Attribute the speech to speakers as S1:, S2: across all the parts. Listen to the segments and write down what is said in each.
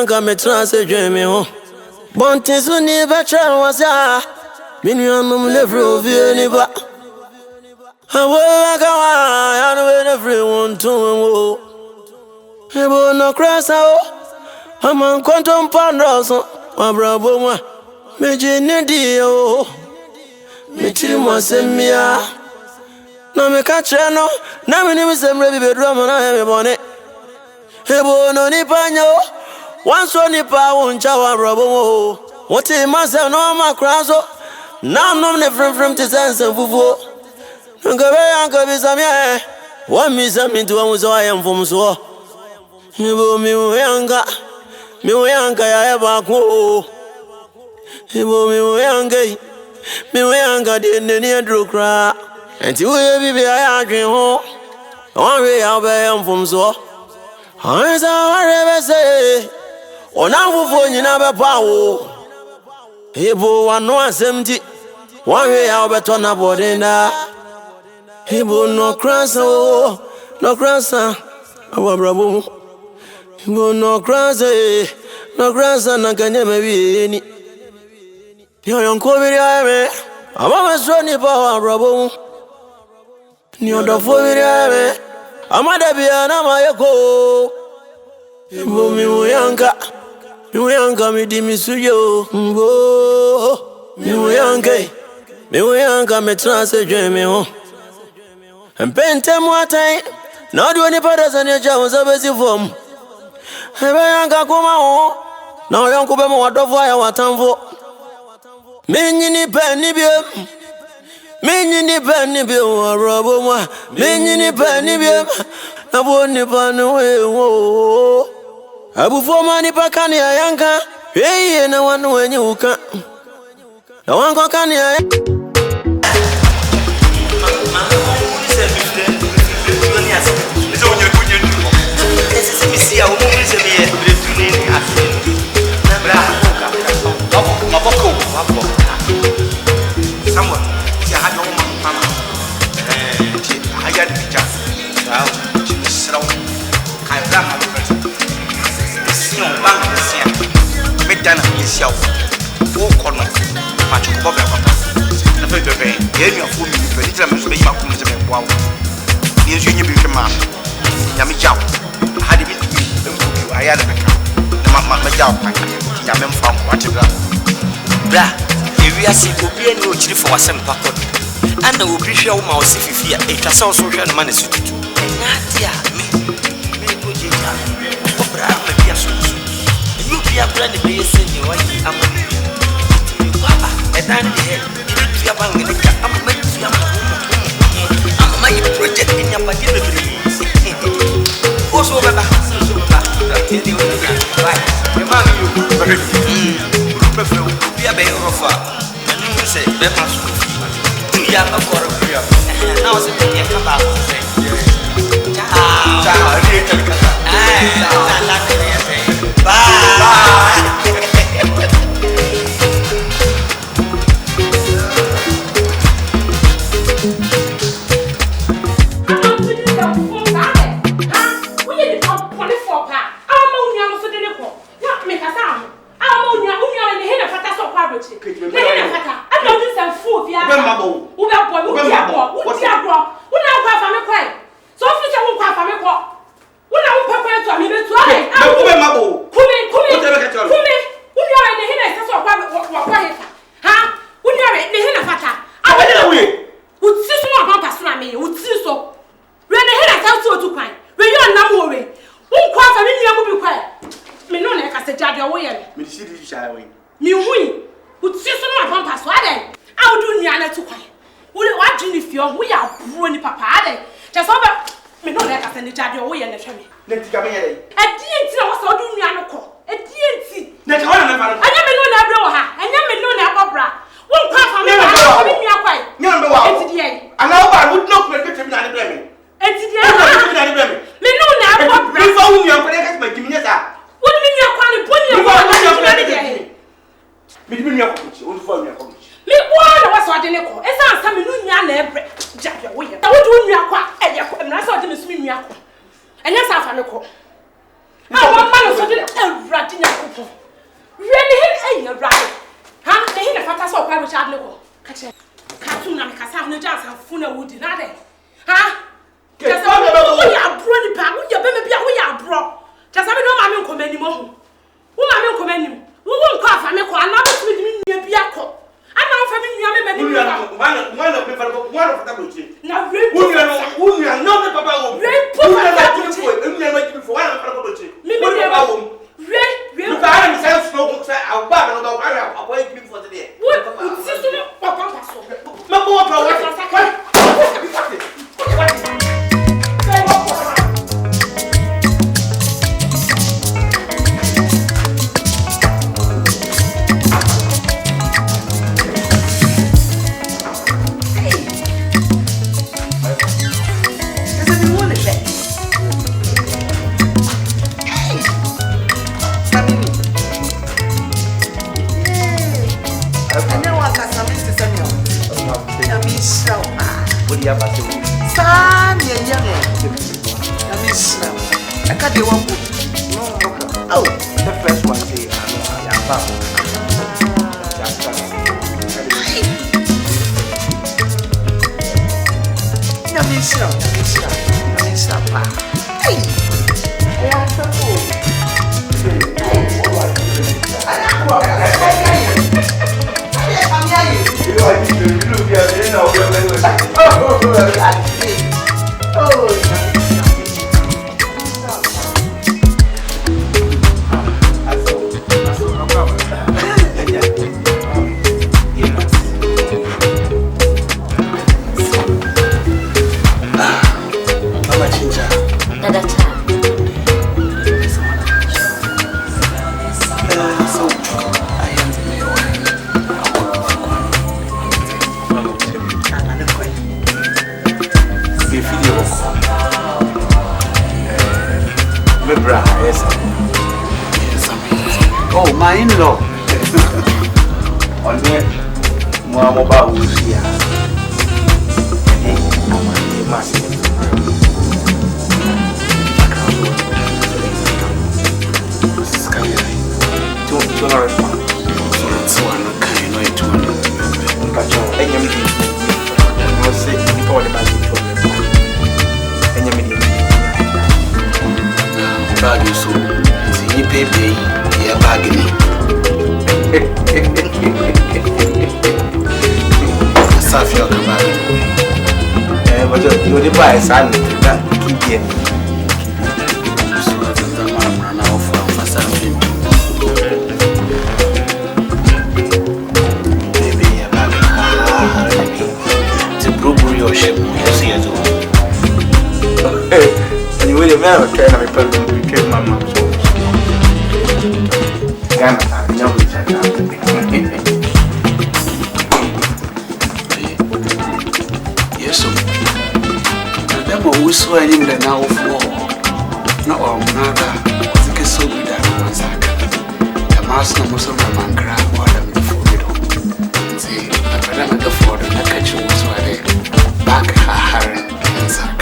S1: yanka me transe dream ho. Bonte so ni betra wasa. Minuanum levre ovie ni ba. Awa kawa ya no everyone to wo. Ebo no krasa o. Aman kontom pandroso. Abrabo mwa. Meje ne di o. Metiri mo semia. Na me ka kire no. Na me ni me semre bi bedro mo na me bone. Ebo no ni panyo. Once on the power and chow rubble. What a master no ma craso. Now no different from the sense of Vuvo. Uncle Bizamia. One miss me to one I am from so. Ibo mi yanga. Mi yanga ya ever go. Ibo mi yanga. Mi yanga didn't near Drukra. And you will be a dream home. One way I'll be from so. I ever say. Onavu fo nyina be pa wo Ebo wano asemti Wanwe ya obeto na bodena Ebo no krasa o No krasa Abrabo Ebo no krasa na kanye mebieni Yo yonko biri ame Ama so ni pa abrabo Ni odofo biri ame Ama debia na mayeko Ebo mi yanka Miyanka mi di misuyo mbo Miyanka me transe dream ho Mpente mwatai Na duwe ni pada sanye chawo sabesi form Miyanka kuma ho Na yanku be mwadofu haya watamfo Minyi ni peni bie Warabo mwa Minyi ni peni bie Nabu ni panu wewo Abu Fomani pakani ya yanka Hey na wanu wenye uka Na wanko kani ya Dana yesi awo wo kono ma choko ba papa na fe bebe ye nyu afo mi pe ni tira me so be ma ko me se me bo awo ni nso nyi bi hwe ma nya me jaw ha de bi embu bi aya de beka na ma jaw pa nya me mfa ko ati bra ewi asi obi eni o chiri fo wasem pakod ana obi hwe wo ma o sififi a etwa se o so hwe no ma na situtu enya dia me ko jeja ko bra me bia so Pia brand be send you I'm Papa and I need to bang in the car. I'm my project in your body. Also, be a bear of a say, young of now I come out and say, And yes, I found a call. I want man so did a
S2: no catch it. Cartoon and Casa no jazz and Funa wood in other. Ha? Just we are brony back, we are baby, we are bro. Just have no mammy come anymore. Who mammy come anymore? Who won't cough and make one with me near Biaco. I'm not family, one of the now, we are not about
S3: Oh, my in-law. On me, Mama was here. You the buy son that keep here. So I'm now for something. Baby, the brewery or ship, you see it all. You will never try to became my mom. I know which I got. We swear in the now for no or nada, the kiss so good that was a master most of my man crab or them before it. See, I don't know for the catch was why they back her and sack.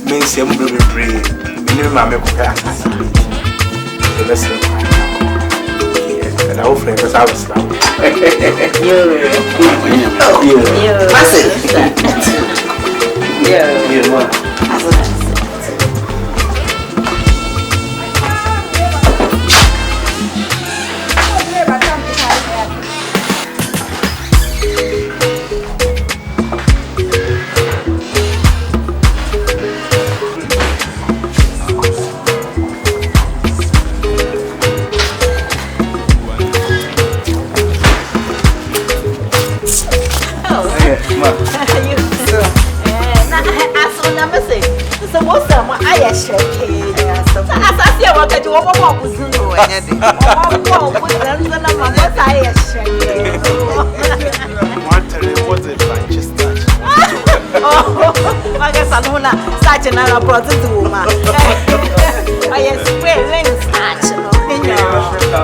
S3: Means I'm going to pray. You know, I'm a and I offer us out now.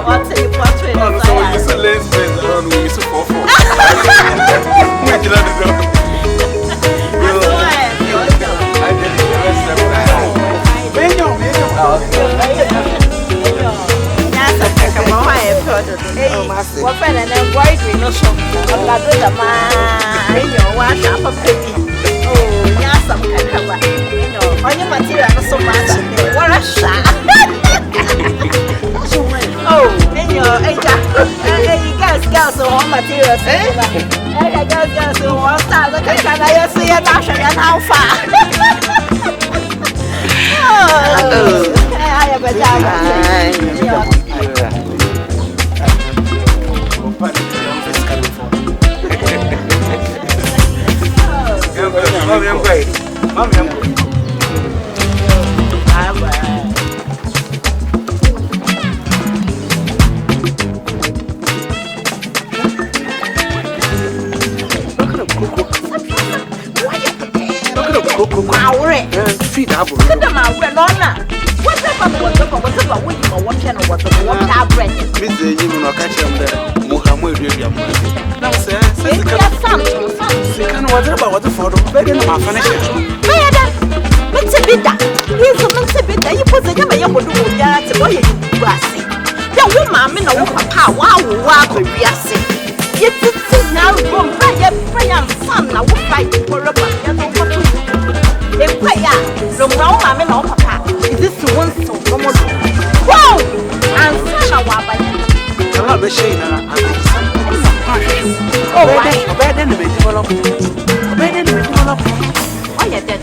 S3: What's the portrait?
S4: our friend and embroidery no so. La do the man, you know, wash up a penny. Oh, yes, some can have it. You know, on your material so much. What a shot. Oh, and your girls, so all materials. Girls, so all stars. Can I see a dash and how far? Oh, I have a job.
S3: Mommy, I'm great. Mommy, I'm great. Feed up.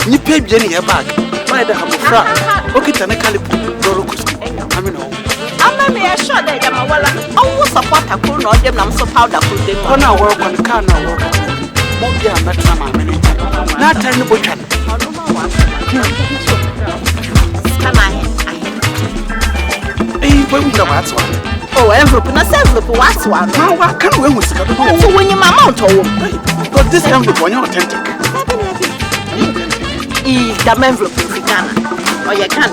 S3: You pay Jenny a bag. My the hammer. Okay, Tanakali, Dorokus. I mean, I'm sure that I'm well. Almost support a cool or them. I'm so proud of them. On our work on the car now. Mogia, not Sama. Not turn the butcher. Oh, envelope, not envelope, what's one? How can we was so when you mount but this envelope on your authentic. The envelope in Ghana. Or you can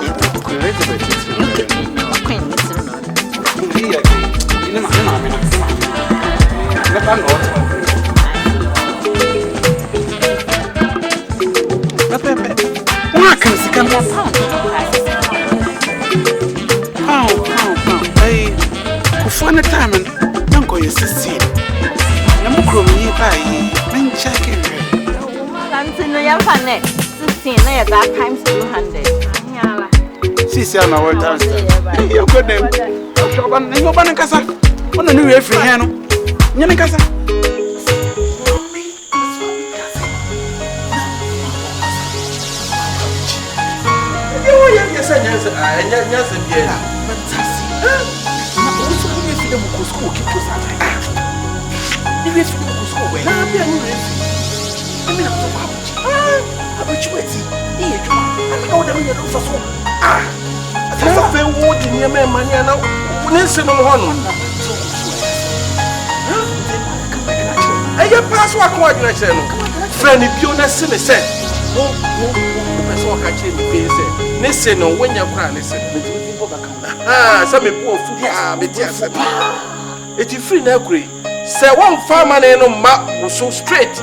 S3: One time and don't go your sister. I'm going to check it. I'm in your planet. 16, I got times 200. See, I'm our town. You're good name. You're Banacasa. On a new referee, Yanacasa. It's free now, say one farmer no map was so straight.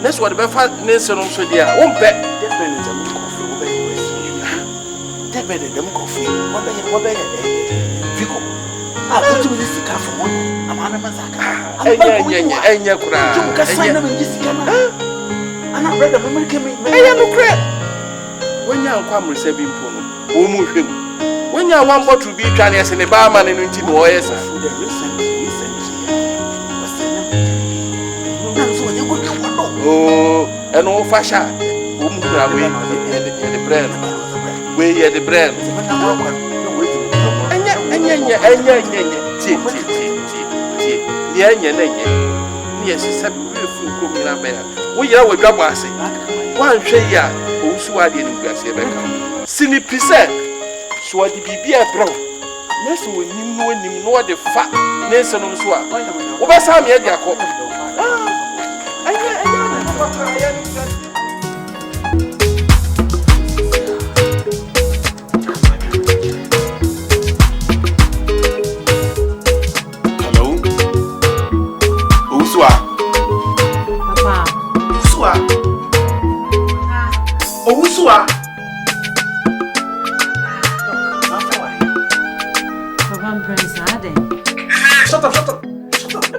S3: That's what the Befat Nelson also dear. Won't bet. Definitely, them coffee. What better? Vico. I go to this car for one. I'm on a massacre. And your cry. And I read the woman came in. I am a crap. When you come receiving Pono, who move him. When you want what to be Chinese in the barman and into lawyers. Oh, an old fashion. Whom do I wait at the brand? Way at the brand. Yes, it's a beautiful woman. We are with Gabasi. One share, who swadi in Gracia. Silly Pissette, swadi be a bro. Yes, when you know the fat Nelson on Swap. Over some year, Jacob. Hello? Uswa? Papa. Uswa? Uswa? Papa, I'm Prince Adem. Shut up.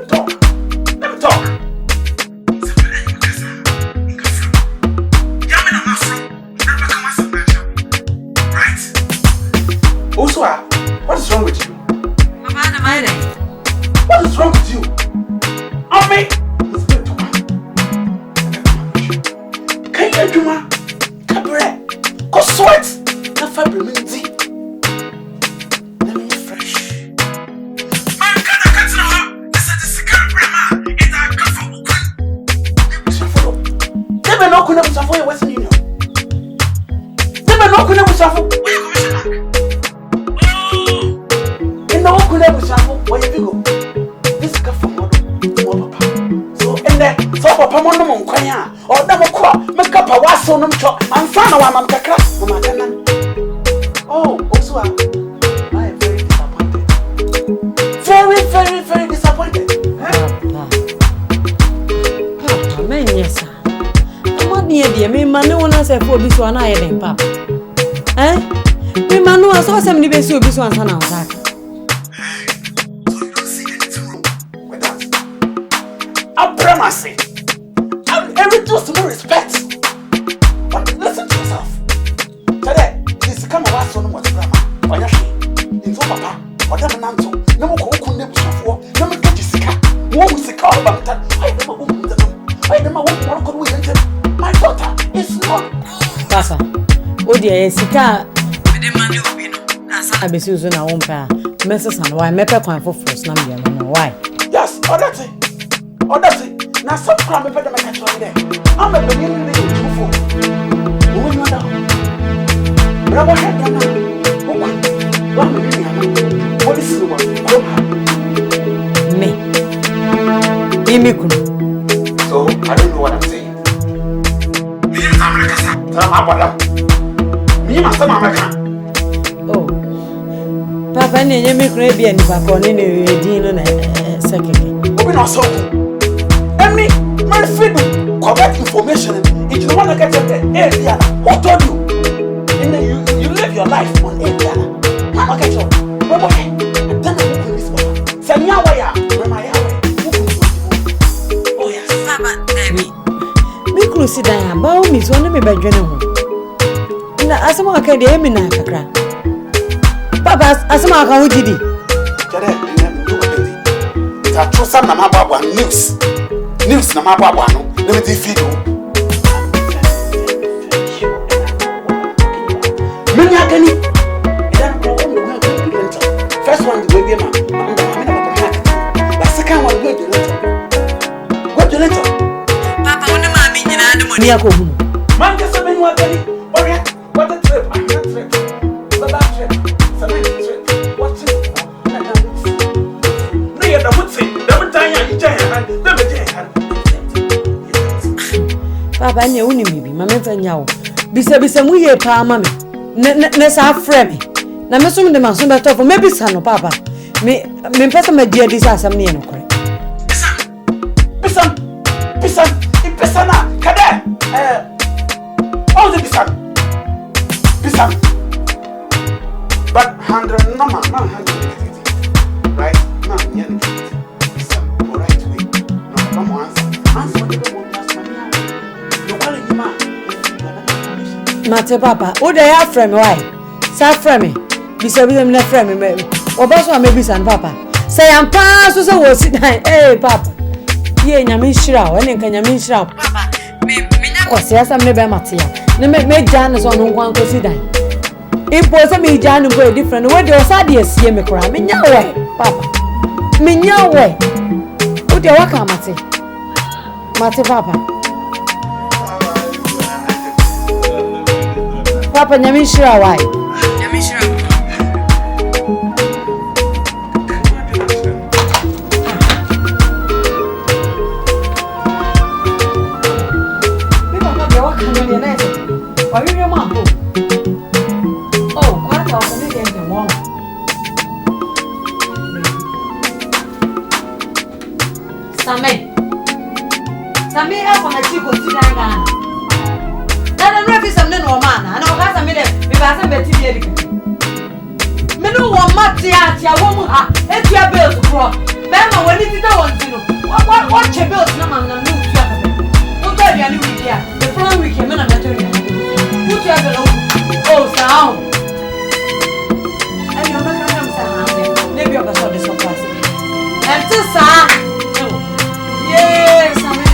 S3: never shall where you go. This is for papa. So, and then, so papa, Monamon, Quaya, or Damoko, make up a was on them chop, and son of one Kaka, oh, also, I am very disappointed. Very, very, very disappointed.
S5: Papa, man, yes, sir. I'm not near dear, me, man, no one else for this one, I am, Papa. Eh? Me, man, no one saw some of this one, son, I was
S3: Supremacy. Every toast to no respect. But listen to yourself. Today, this come of us on what's grammar. Or Yashi. In so papa, or Damananto, no more cocoon neighbors before, no more get Jessica. One with the car about that. I never won't the room. I never won't walk on with it. My daughter is not.
S5: Papa, oh dear, Sika. I be Susan, I won't pay. Mrs. and why, make a coin for first number. Why?
S3: Yes, or that's it. Oh, that's it. Now, some crime better make a try there. I'm a beginning to do for. Who will you know? Bravo, head down. One minute. What is the one?
S5: Me.
S3: So, I don't know what I'm saying. Me, I'm
S5: oh. Papa, you make me and if I call in a dinner second.
S3: Open our soul. Me, my freedom, correct information. If you don't want to get in there, who told you? And then you live your life on Indiana. Mama, get your okay. And then I will this one. Send me away, oh, yes.
S5: Papa, me could sit down, bow me, so let me by general. As someone can hear me now, Papa, as someone can do it.
S3: I trust some Namabawa news. News na mabwa no let me feed you many agani first one the baby man the second one go the letter
S5: papa wona ma mi nyina de mo ni akohu
S3: man just say you agani what a trip I'm not trip so that trip so that trip what trip no you don't say don't tie you hand
S5: Papa, you only me, my mentor now. Bisa mu ye pa mama. Ne sa frame. Na me so me ma so beto for maybe son papa. Me pesa me dia this asam ne no kore. Bisa na kada. All the bisa. But 100 no man, 100. Right? No, yeah. Bisa right way. No answer Mate papa, who they are frame why? Sa frame. Bisa na frame me. Obaso maybe san papa. Say am pa so say wo sit down. Eh papa. Ye nyame hira, we nka nyame hira. Papa, me nya ko sia sam ne be mate ya. Ne me jan so no nkwan ko sit down. Impo say me jan go different. We dey osade asie me kora. Me nya we, papa. Me nya we. Who dey waka mate? Mate papa. Papa nyame hira why? Nyame hira. Me papa dey waka no dey na. Wa wi ma po. Oh, kwata o ne dey nke mo. Same afa na chiko sidanga. Na refi samne no man na o ka same de me ba se beti bi edi. Me no wo mate atia wo mu ha etia bills pro. Be ma woni tita won ti no. What che bills na man na no tia. Wo ta dia ni week ya. The following week me na na to dia. Wo tia be no. Oh sao. Ai no na ka sa ha. Ne bi o ka so de so class. Enti sa. Yes, I mean,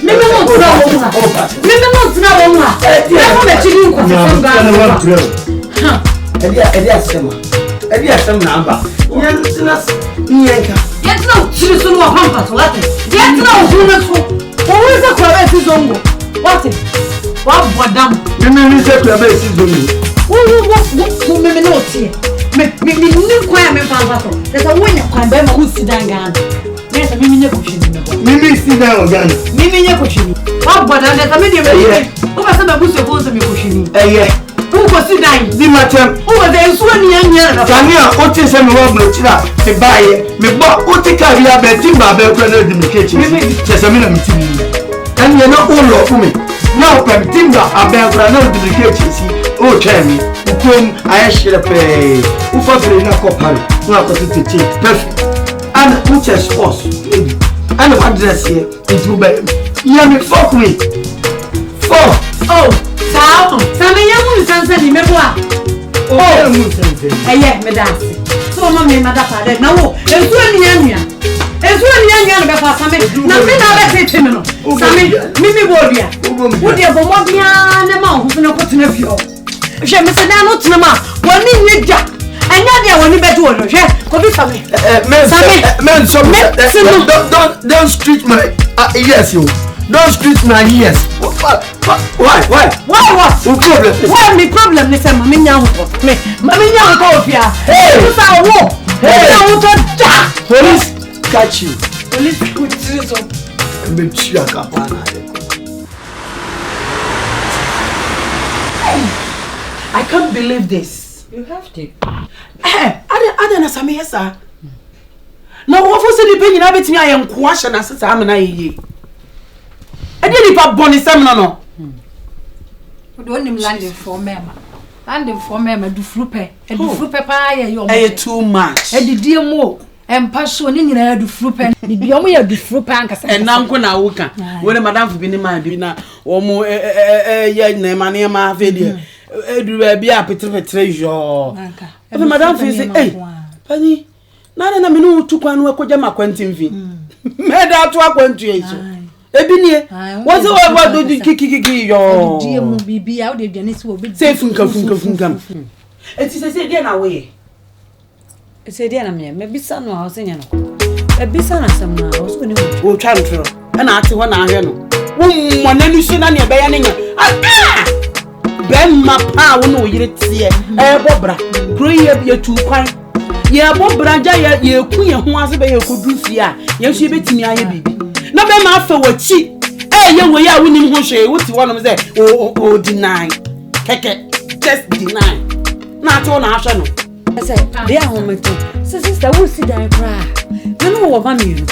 S5: Mimi no tuna wo mu. Mimi no tuna wo mu. Na ko me chiri nko funga. Ha.
S1: Edi asema na amba. Nyantina nyenka.
S5: Yetina chiri so no pampa so lati. Yetina wo hunu so. Wo wese kwa be si zongo. What? Wa bodam.
S1: Mimi ni se kwa be si zongo.
S5: Wo mimi no tie. Me kwa me pampa so. Desa wo nya kwa be ma wo sidanga. Nesa mimi nye kushini.
S1: Mimi sidanga ogana.
S5: Mimi nye kushini. Wa bodam desa mimi me. Wo ba se ba buso ko so me kushini. Uko sidang
S1: di matem
S5: uko de nsuo ni anya na
S1: Tania o ti se me wo blo chira te baye me bo o ti ka ria be timba be kra na di me kechi se se me na mitimi en ye no o lo fu me na o pe timba abe kra na di me kechi si o chemi ukom aye shire pe u fa bre na ko pare na ko ti techi perfect ana u che sports ana wa dress here into be ya me fuck me fuck
S5: oh sao sa me yamu sansa ni meboa
S1: oh mu sansa
S5: eye me dance so ma me mada pare na wo ensu ani anya na be fa sa me na me na be tete me no sa me mimi bodia wo de bo mo bia ne ma ho na ko tena fio hwe me se na no tena ma woni nyeja anya de woni beto wo no hwe ko bi sa me
S1: men so don't street my yes you don't street my yes why
S5: what
S1: who problem
S5: why me problem ni say mama nya ho me mama nya ho ko ofia you say wo na wo to da
S1: police catch you
S5: police put you so
S1: me chia ka pana
S2: I can't believe this.
S5: you have to
S2: Ada na same yesa na wo fo se di pe nyina betimi ayenko ahye na sesa amena yeye ade ni pa boni sem no
S5: don't him landing for mema du frupe e du frupe pa ye yo
S2: too much
S5: e di die mo empa so ni nyina du frupe ni bi omo ya du frupe ankasa
S2: enanko na woka we madam fu bi ni man bi na wo mo ye na ma ne ma fe die edu ba bi apetre jo e madam fu say pani na me no tu kwanu ekoja makwantim fi me da to akwantu yeso ebinie wose wa do kiki yo
S5: die mu bibia wo de aduane si wo bi
S2: say funka enti say dey na we
S5: say dey na me bisa no a wo senya no e bisa na sam na wo so ni
S2: wo twa ntro na ate ho na ahwe no wo mo na ni so na ne be ya nya be ma pa wo no yire tie e bobra kro ye tu kwan ye bobra ja ye ku ye ho ase be ye kodu fi a ye hwe betimi aye bibi na be ma fa wachi ye we ya wonim ho hwe wo ti wonom say o deny keke just deny na to na ahwe no
S5: say dey ahometo sister wo si dan kra me no wo ma me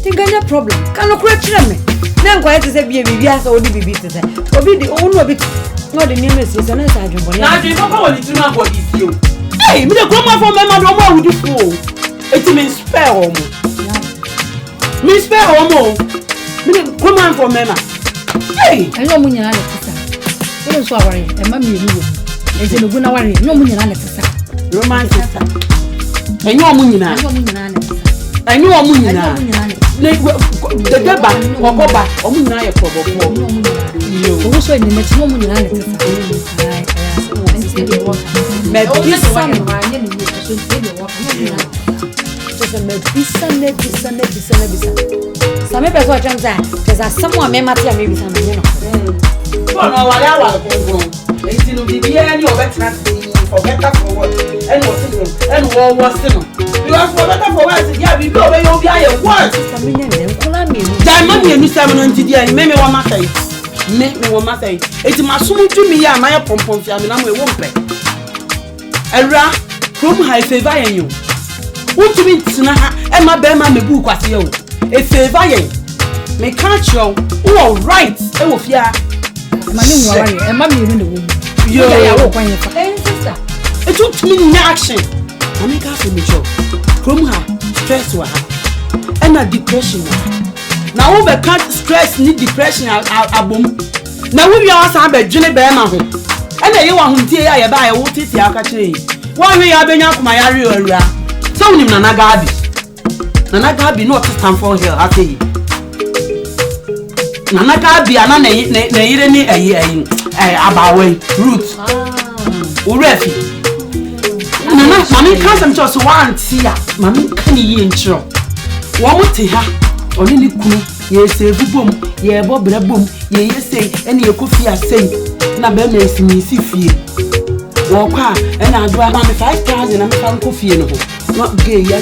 S5: tinganya problem kan okra kire me na nkwa ete se bibi asa odi bibi te se obi di onu obi no de nime se se na sa adwon
S2: na adwon papa wo ni tinu agbo di si o me de kroma fo me ma do mo awudi fu o eti me spare o mo me spare o mo me de kroma fo me ma
S5: ayo mu nyina le tisa wo so aware e ma me ru wo ese no gu na ware no mu nyina le tisa
S2: romance sister enyo mu nyina ne de gaba kokoba o mu nyina ye probofo yo
S5: wo so ni meti no mu nyina le tisa me bisa no ba nye ni so se de wo bisa same be so chamza teza samu amemati amebisa no no
S2: so no wale awa ko enti no bibia ni obetina for better for what and what no because for better for what dia bibi obe yo bia ye what
S5: samenya ne nkola me
S2: jai ma me sam no enti dia me wa masai me wa masai enti masumu tumi ya ma ye pompom fia me na mo e wo mpe era from high favor yen yo utumi tina ha e ma be ma me bu kwase yo e favor yen me catch you all right e wo fia
S5: ma ni nwa ware e ma me ru ne wo
S2: yo
S5: ya wo kwanye fa sister
S2: it took me in action I make her feel me job from her stress wa and a depression now we can't stress ni depression abom na we be asa be dwene be ma ho and e ye wa huntie ya ye ba ye wo titi aka kire wo hwe ya benya kuma ya re awura so unim na Gabi no to stand for here I say
S6: Nana ka bia na yire ni abawe root. Urefi. Nana mami ka sam cho so wan tia. Mami ka ni yi nchiro. Wo muti ha. Oni ni kunu ye save bom, ye bo bra bom, ye say ene ye kofi asem. Na be me si fie. Wo kwa ena adwa mami 5,000 na me fa kofi no ho. No gay ya.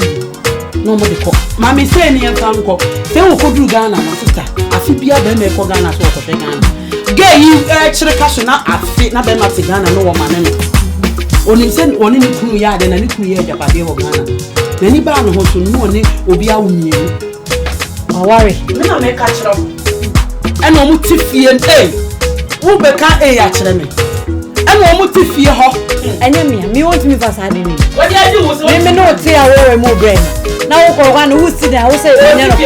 S6: No mo de ko. Mami say ni en fa nko. Say wo ko duru Ghana na sister. Afi bia be me ko Ghana so ko Ghana. Gay you chire kaso na afi na be ma te Ghana no wo mane no. Oni se oni ni kunu ya de na ni kunu ya japade wo Ghana. Na ni ba no ho so no oni obi a wo mienu. Worry. Me na me ka chiro. E no mu ti fie wo be ka ya chire me. E no mu ti fie ho.
S5: Anya me want me for sade ni.
S6: What dey do so?
S5: Me no ti a worry mo brain. Na wo ko wa no wo si da wo say nya no cry.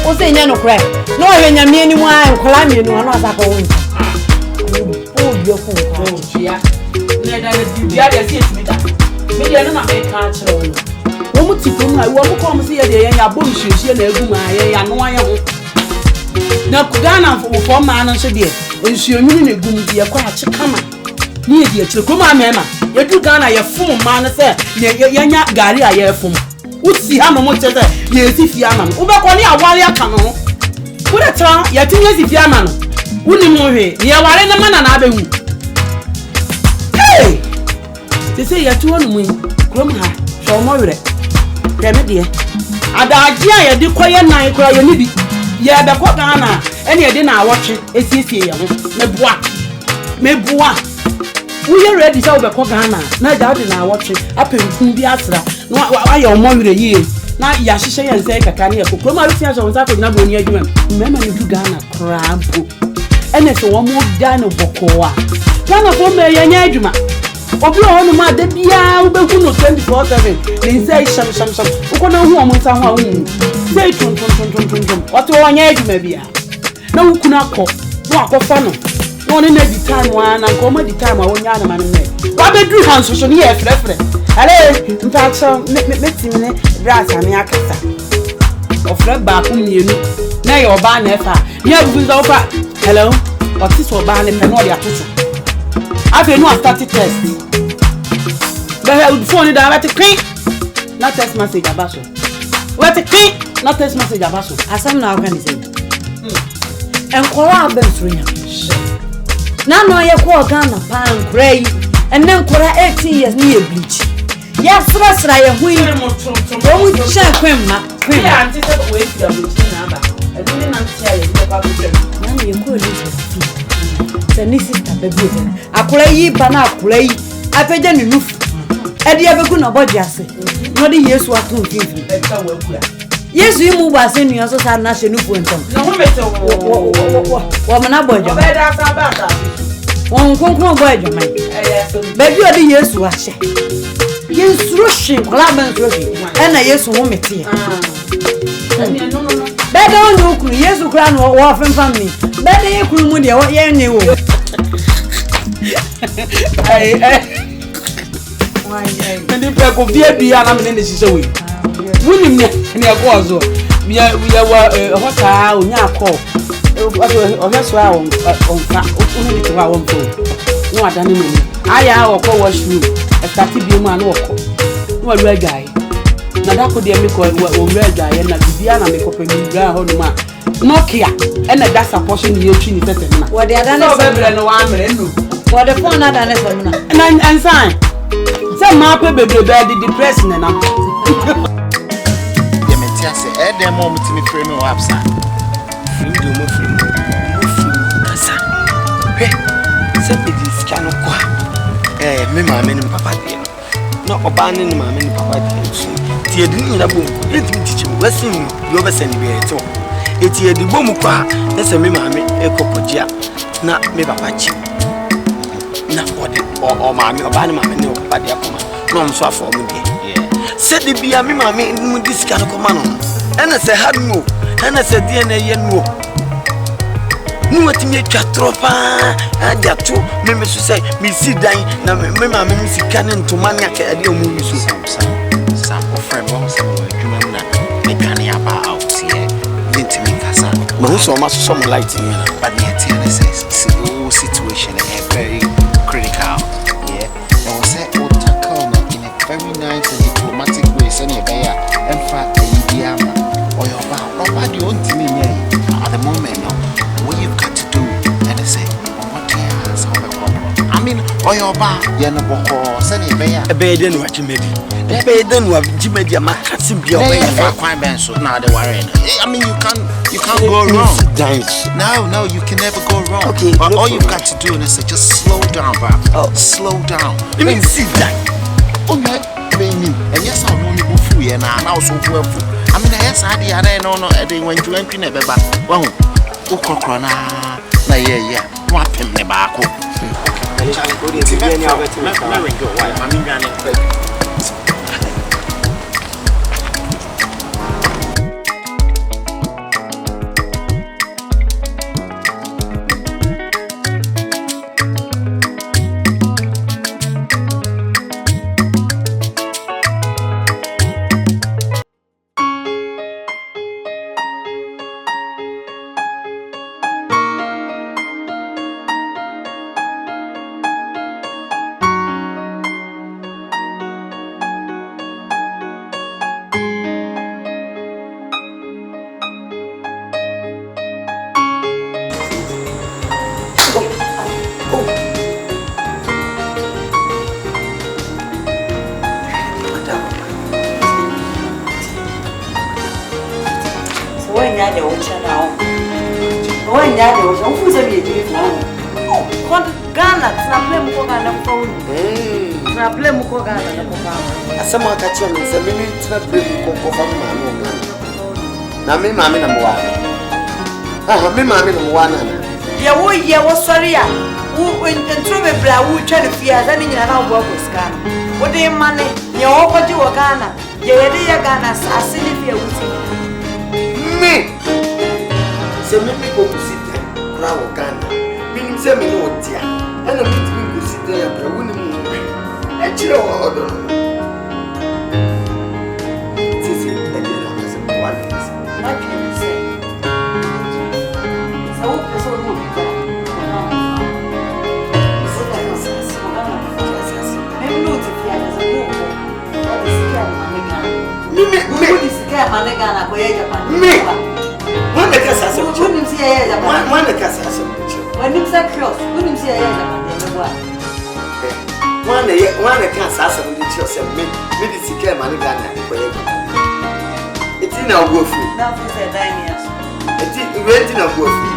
S5: Wo say nya no cry. No we nya me ni mu a nkola me nu na asa ko wo ncha. O bi ko ko chia.
S6: Na da de bia de si etimi da. Me de no na me ka chiro wo. Wo mu ti ko mu a wo mu ko mu se ye de ya bo nhyiehie na egu ma ya no anya ho. Na Ghana for man no so de ensuonwini na egu mu de kwa ache kama. Ni ye chire ko ma mema ye du Ghana ye fum man se ye nya gari a ye fum uti ha no mo chete ye si fi ama no ube ko ni aware aka no wo de tra ye tinye si fi ama no woni mo hwe ye ware na mana na abehu hey te se ye tuwo no mu krom ha so mo were preme de adaji a ye de koye nan kora ye ni bi ye be ko Ghana ene ye de na awotwe esiesie ye ho mebua we are ready to be Ghana. Na jade na watching apemfun bi asra. No aye omowire yie. Na ya hihye ye nse kaka ne ekokro ma rutia so nsa ko na boni adwuma. Mema ne du Ghana krampo. Ene so wo mo da no boko a. Ghana fo me ye nya adwuma. Obi o no ma da bia wo behu no 24/7. Ne nse sham. Uko na hu o mo nsa ho a hu. Sei tun. Wato wo nya adwuma bia. Na wo kuna akọ. No akọfa no. One in the time one and come the time I won't yarn man. What be do hands so near frefre. Allez, in fact, so make me grass and yakasa. Of red back on you. Now your ban never. You have been over. Hello, what is your ban and all your tutu? I've been no started test. But I would phone it out to clean. Not text message about you. What a clean, not text message about you. As I'm now can say. And call out them three. Na no ye ko Ghana pan gray and then kora 18 years ni e bleach ya sra ye hui wo mu cha kwemma ya anti se we fi abuti na ba e dun na ntia ye ko ba ko
S5: na me ko ni se ni sister baby akora yi ba na akora yi afeje ni nufu e de abeku na body ase no de Yesu atun fifi
S6: e ka wa kura
S5: Yesu yi mu ba se nu so sa na she nufu entom
S6: na ho mete
S5: wo mana bojo
S6: be da sa ba ta
S5: won konkron bojo man baby odi Yesu ahye Yesu rushin kola ban rushin na Yesu wo mete
S6: no
S5: bede on okuru Yesu kra no wo afemfam ni bede ye kuru mu de ye nye wo
S6: ndi pe ko bia na me ne sise we wunim ne e ko ozo bia wa hota onya akọ ohweso a onfa oni to wa wonfo no adane mani aya akọ washroom e start bi mu ana okọ no wa lua guy na da ko de me ko o lua guy na bibia na me ko pe mi bra ho no ma Nokia and a dasa portion you trini tetemina.
S5: What they are done is
S6: no one.
S5: What the phone not done is
S6: and sign. Some map baby the depression and I'm.
S7: Yemetia say, "Ede mom to me frame or absent." Free do mo free. Kasa. Hey, say this cannot go. Me mama and papa dey. No obani mama and papa dey. Tie di na bom. Let me teach you. Listen, you over send me to. Eti edi bom kwa. Na say me mama ekokogia. Na me papa chi. Na ode o mama obani mama ne papa dey akoma. No am so afọ me dey. Said the bia me mama mu this can come on. And I say had no. And I said DNA ye no. No what me twa tropa. Adia to me so say me si dan na me mama me si kan to mania ka ade o mu so sam of friend won say we adwuma mu na me kan ya ba out here. Didn't me kasa. But who's so much some light in here?
S8: But the situation is very critical. Yeah. And we say we tackle in a very nice and diplomatic way. Send you there. In fact, the idea or your bar, the only thing at the moment, no. What you've got to do, and I say, what has how I mean, or your bar, you know, send you there.
S7: A bed in what you made. A bed in what you made your market simply away for quite so now the warren.
S8: I mean, you can't go wrong. No, you can never go wrong.
S7: Okay,
S8: but all you've got to do is just slow down, bro. Slow down.
S7: You mean sit down?
S8: Oh, no, and yes, I'm only fool, and I'm also well. I mean, yes, I didn't know when you went in a baby. Well, Ukrona, yeah, what him the back.
S7: Someone catch him in 7 minutes. Not bring Coco from my now, me, mammy, number one. Ah, me, mammy, number one.
S5: Yeah, was sorry. Who went and threw a brow, who tried to fear that in our work was gone. What do you money? You all what you are Ghana. Yeah, Ghana, I see if you're
S7: me. Say, me go to sit there, crowd Ghana. Meaning, say me no dear. And I'm going to sit there, but I wouldn't move. And you know,
S5: what can you say? So who be that? Maybe not if he has a book. What is he at Manigana? Who is he at Manigana?
S7: Me. One the Cassassin.
S5: Wouldn't see a Yaman.
S7: One the Cassassin.
S5: When you say cross, wouldn't see a Yaman.
S7: One the Cassassin with the church and me the Sika Manigana. It's in our go free.
S5: Now for 9 years.
S7: It's renting a go free.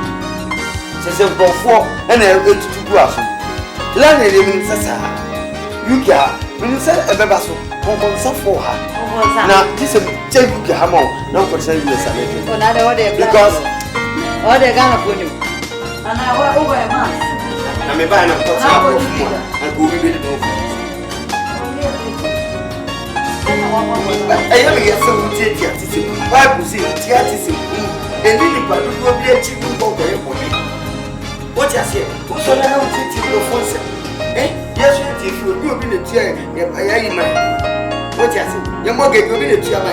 S7: Says a before and I went to go off. Land in Sassa. You can, when you said a babasso, on some for her. Now, this is a take you hammer, not for 7 years. Because all they're gonna put you. And I went over a month. I'm a buying a pot and go with it. I am here some theatism, Bible theatism, and then if I will be a chicken for the money. What I say, who's on how to take your phone? Eh? Yes, if you will be the chair, I am. What I say, your mother will be the chair.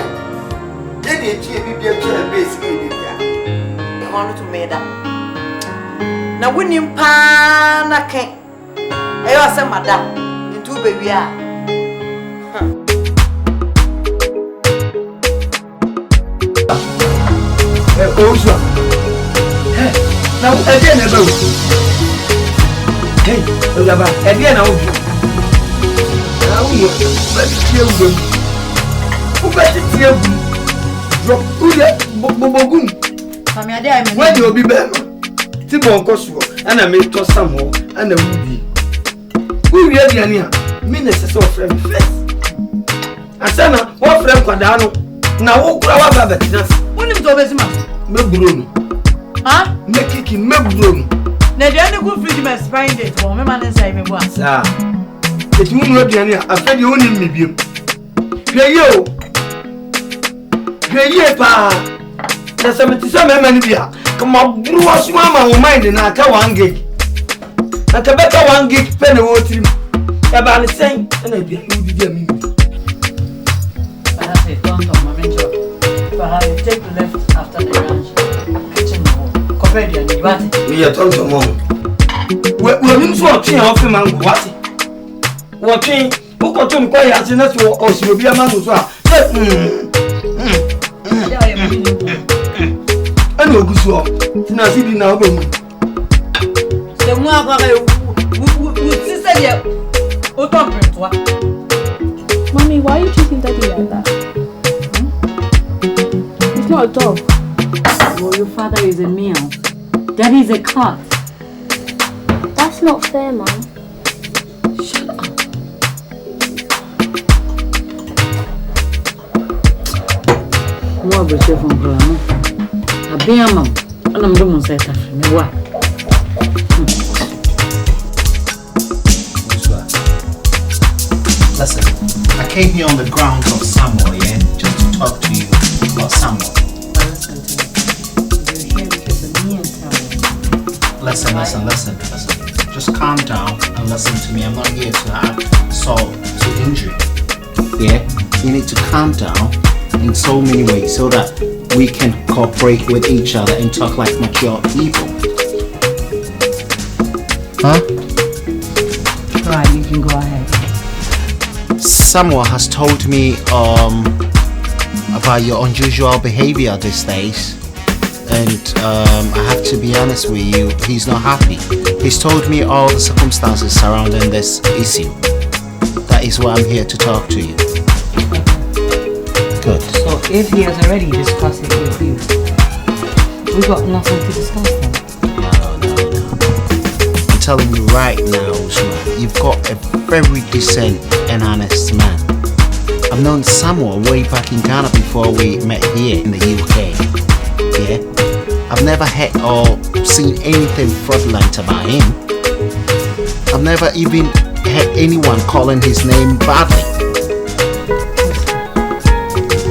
S7: Then the chair will be a chair basically.
S5: I want to make that. Now, when you pan a cake, I was a madam, into baby.
S7: Also, now again about hey, again out. Now you drop Bobogun. When you'll be better, Tibon Cosmo, and I may toss some more, and a woody. We really are near ministers of friend first. Asana, what friend Quadano? Now, what our business?
S5: When you go to my
S7: Bruno.
S5: Huh?
S7: Make it Bruno.
S5: Now, the only good freedom is find it for me, man, and say me once.
S7: Ah, it won't not be any. I fed you only me. Hey, yo. Hey, pa. There's some many beer. Come on, brew us, mamma, who mind in a 1 gig. At a better 1 gig penny water. About the same, and I be me.
S5: Don't talk, my mentor. Perhaps take the left after the ranch. Kitchen hall. friend ya ni what?
S7: We are talking mom. We nim so otwe a ofe mango what? Watwe uko to mko ya ase na so osiro bia mango so a. Ani ogusu o. Tina si di na obo mu.
S5: Se mu akwa ka sister dia o to pretwa.
S2: Mommy, why are you treating Daddy like that? He's not a dog.
S5: Well, your father is a meow. Daddy is a cat.
S2: That's not fair, Mom.
S5: Shut up. Moi, je suis from Brahma. A bien, Mom. On a me demandé ça. Mais ouais.
S8: Listen, I came here on the grounds of Samuel, yeah, just to talk to you about Samuel.
S5: Listen to me. You're here because of me and Samuel.
S8: Listen. Just calm down and listen to me. I'm not here to have salt to injury. Yeah, you need to calm down in so many ways so that we can cooperate with each other and talk like mature people. Huh?
S5: Right, you can go ahead.
S8: Samuel has told me about your unusual behavior these days, and I have to be honest with you, he's not happy. He's told me all the circumstances surrounding this issue. That is why I'm here to talk to you. Good.
S5: So if he has already discussed it with you, we got nothing to discuss then.
S8: No. I'm telling you right now, Usman, you've got a very decent and honest man. I've known Samuel way back in Ghana before we met here in the UK. Yeah, I've never heard or seen anything fraudulent about him. I've never even heard anyone calling his name badly.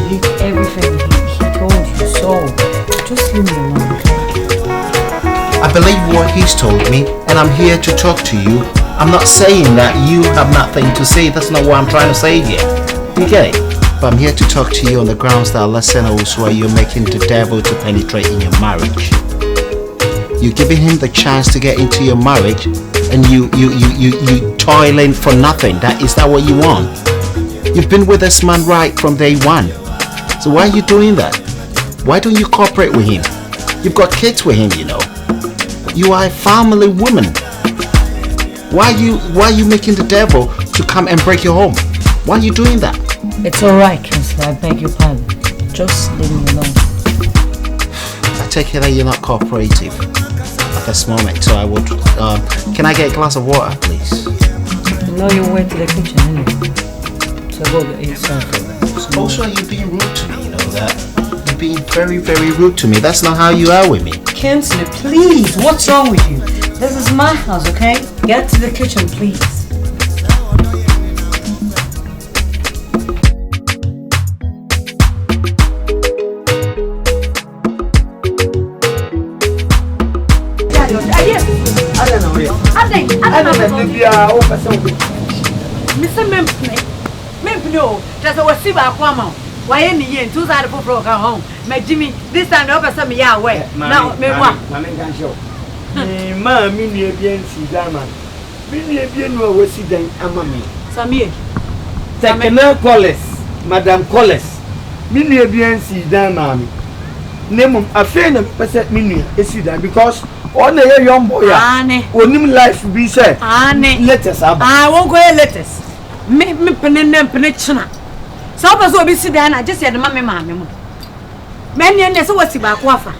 S5: You did everything he told you, so just leave me alone, okay?
S8: I believe what he's told me, and I'm here to talk to you. I'm not saying that you have nothing to say. That's not what I'm trying to say here. You get it? But I'm here to talk to you on the grounds that listen also you're making the devil to penetrate in your marriage. You're giving him the chance to get into your marriage, and you toiling for nothing. Is that what you want? You've been with this man right from day one. So why are you doing that? Why don't you cooperate with him? You've got kids with him, you know. You are a family woman. Why are you making the devil to come and break your home? Why are you doing that?
S5: It's alright, Kingsley. I beg your pardon. Just leave me alone.
S8: I take it that you're not cooperative at this moment, so I would. Can I get a glass of water, please?
S5: You know your way to the kitchen, anyway. So go get yourself.
S8: Also, you're being rude to me. You know that. You're being very, very rude to me. That's not how you are with me.
S5: Kingsley, please. What's wrong with you? This is my house, okay? Get to the kitchen, please.
S4: Mr. Mempno, just a wasiba aquamon. Why any year, 2,000 for come home. My Jimmy, this time over some year away. Now, me one.
S7: Ma mini bien si dama. Mini bien no wasi dan amami.
S4: Samir.
S7: Tekena Colles, Madam Colles. Mini bien si dama mi. Name afen na pese mini esi dan because on a young boy. Onim life be said. Letters ab.
S4: I won't go letters. Me penechna. So was obi si dan I just said mammy mammy. Many and so what's about wafa.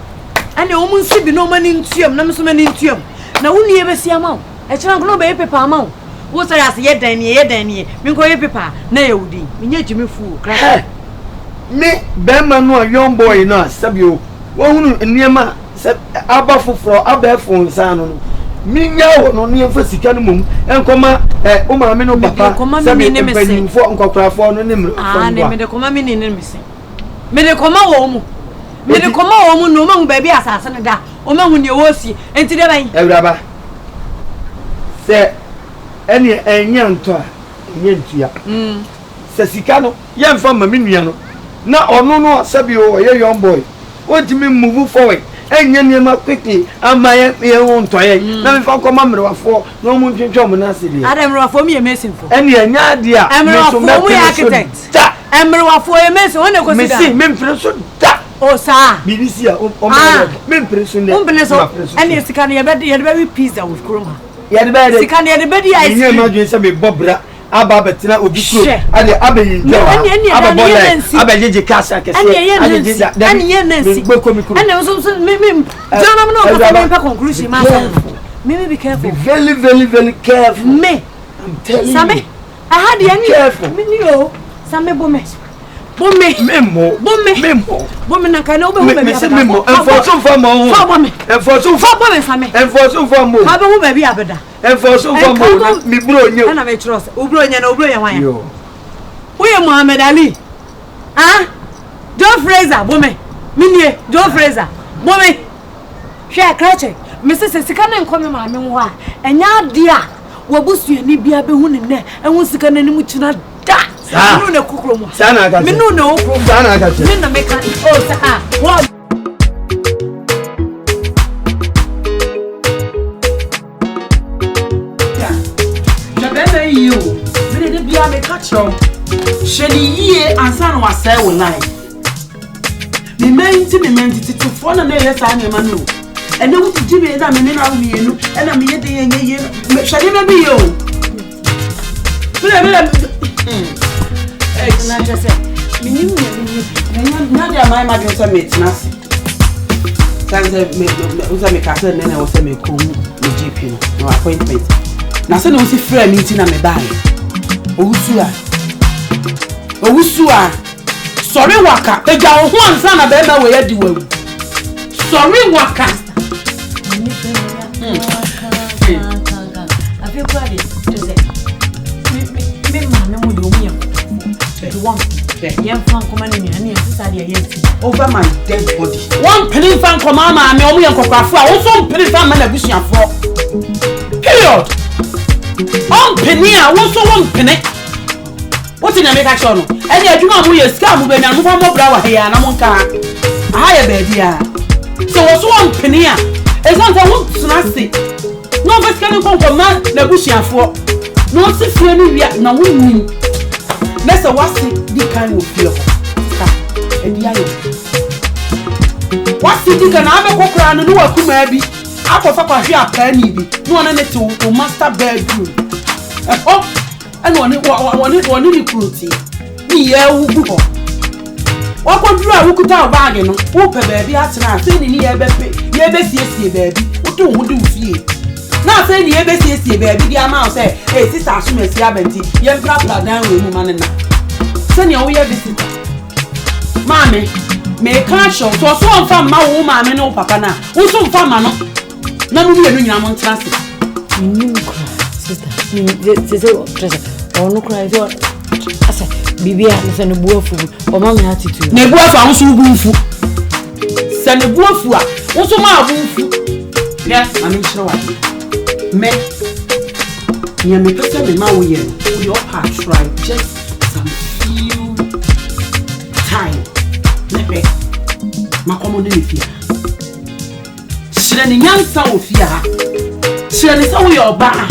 S4: And the woman see be no man in tium, no man in tium. Now, only ever see a mount. A child no baby paper mount. What's I say, yet, Danny, Mingo paper, nay, Woody, me Jimmy fool, crack.
S7: Me, Bema, no young boy, no, sub you. One near my above for Abba phone, son. Me now, no near for Sicanum, and comma, Mino Papa, come in for Uncle Crawford, and him. Ah, name the common in missing. May the come home. Me de koma wo mu no ma hu ba bi asase ne da o ma hu ne wo si enti de ban ewraba se ene enya nto a enye ntua se sika no ye mfa ma me nua no na ono no sabi o ye young boy o ti me move forward enye niema quickly amaye me won toye na me fa koma mrewafo no mu ntwetwe na asiri
S4: Ademrewafo me mesin fo
S7: ene enya de a
S4: Emrewafo mu architect Emrewafo mesin won e ko sida
S7: mesin me mpreso da
S4: o sa
S7: BBC a o me mpreso ne
S4: so ene sika ne ye be pizza with kroma
S7: ye de be
S4: sika ne ye be di ice
S7: cream imagine say me bobra aba betina obi kro ade abeyin jawa aba bolle aba jeje kasa kese
S4: ene ye nansi ene so me jana me no ko me pa conclusion ma me be careful
S7: very careful
S4: me
S7: I'm telling you
S4: Same I had any
S7: careful
S4: me yo Same bome na kana obe me
S7: me enforce for mo
S4: ha be wo ba bi abeda
S7: enforce for mo mi bro nyo
S4: na me trust obro nya wan yo wo ye Muhammad Ali Joe Fraser bome minie Joe Fraser bome hwe krache me se sika na nko me ma me ho a enya de a wabusuani bia be hu ne ne enwo sika na ni mu kina da no na kukro mo
S7: sana ga
S4: me no na okro
S7: sana ga
S4: me na me kan sa what
S6: Jabebe you me de bia me catch you sheni yie ansa na wasai wo life me menti to na yes anya ma no ene wuti jibe na me ne na mienu ena me yede yenye me shade me bi yo
S4: na just say minim
S6: na dia mai ma dun say me tinasi sanze me uza me kase nene wo say me ko me GP no appointment na say no si frɛ me ti na me bae owusu a sorry waka eja wo ho ansa na be ma we yadi wawu sorry waka
S4: I feel proud to say me ma mu do mu yam one yam fan come na ni asisa de yesi
S6: over my dead body one penny fan come ma me omu yam kokwafo a wo so penny fan ma na busuafo period on penny a wo so one penny what in America show no any adwuma mu yes ka mu be nya mu fa mo bra wa he ya na mo nka aha ya ba bia so wo so one penny a example wo sunase no be scan kon ma na busuafo no si fie ni wia na wo nim nessa wasi di kan wo fie ho ka e bia yo wasi di kan abe kokora no wa kuma bi akofa kwa hwe apani bi no na ne to master bedroom and one recruit ni ye wugu ho wakoduru a wukuta bag no wo pe baabi atena se ni ye be siesie baabi wo to wo de fie na se ni ye be siesie baabi di ama say eh sister asumesi abenti ye mpra dan we mu mane na se ni wo ye visitor mame me kan show to so mfa ma wo mame no papa na wo so mfa ma no na no ye no nyina mo ntrase
S5: nim ko sister no cry so asa bibia na se no buafu o ma me attitude
S6: ne buafu a wo so buafu se ne buafu a wo so ma buafu yes ami chiro wa me nya me pese me ma wo ye no your part try just some few time nepe makomo ne fia sire ni nyansa wo fia sire ni so wo your ba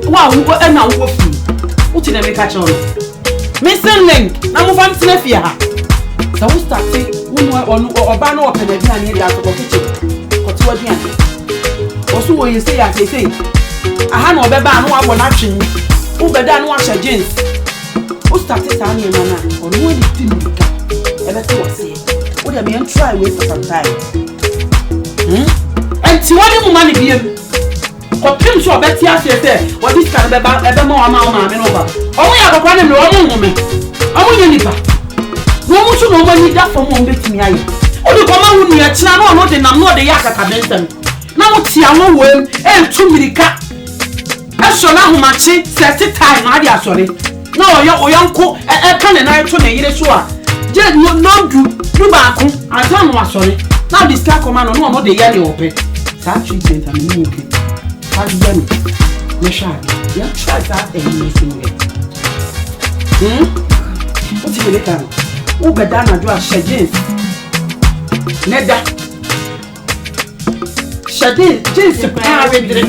S6: wa wo e na wo fi uti na make catch on missing link na mo fam tena fia ha so we start say onu oba na opena bi na ne da so ko kitchen ko ti wa bian osu wo yese ya say aha na obeba na wa bo na twen wo beda na wa sha jeans o start say na na onu wa di timika e be te wase wo dey me try wait for some time and ti wa ni mu ma ni biem Kopim so beti ase se o dis kan be ba ebe mo ama me no ba omo ya kokwa ne me omo ngume omo ye nipa no mo so no mani da fo mo betimi aye o di ko ma hu ni ya kina no de nam no de ya kaka bensem na mo ti awo wem e tu mirika e so na hu machi set time na dia sore na o yanko e ka ne na to ne yire so a je no du ba ko asa no asore na dis ka koma no de ya ne ope sa treatment am ni okay Husband, Meshach, you try that anything. What's the letter? Who better do a shagins? Neda. shade jinsi pa we dire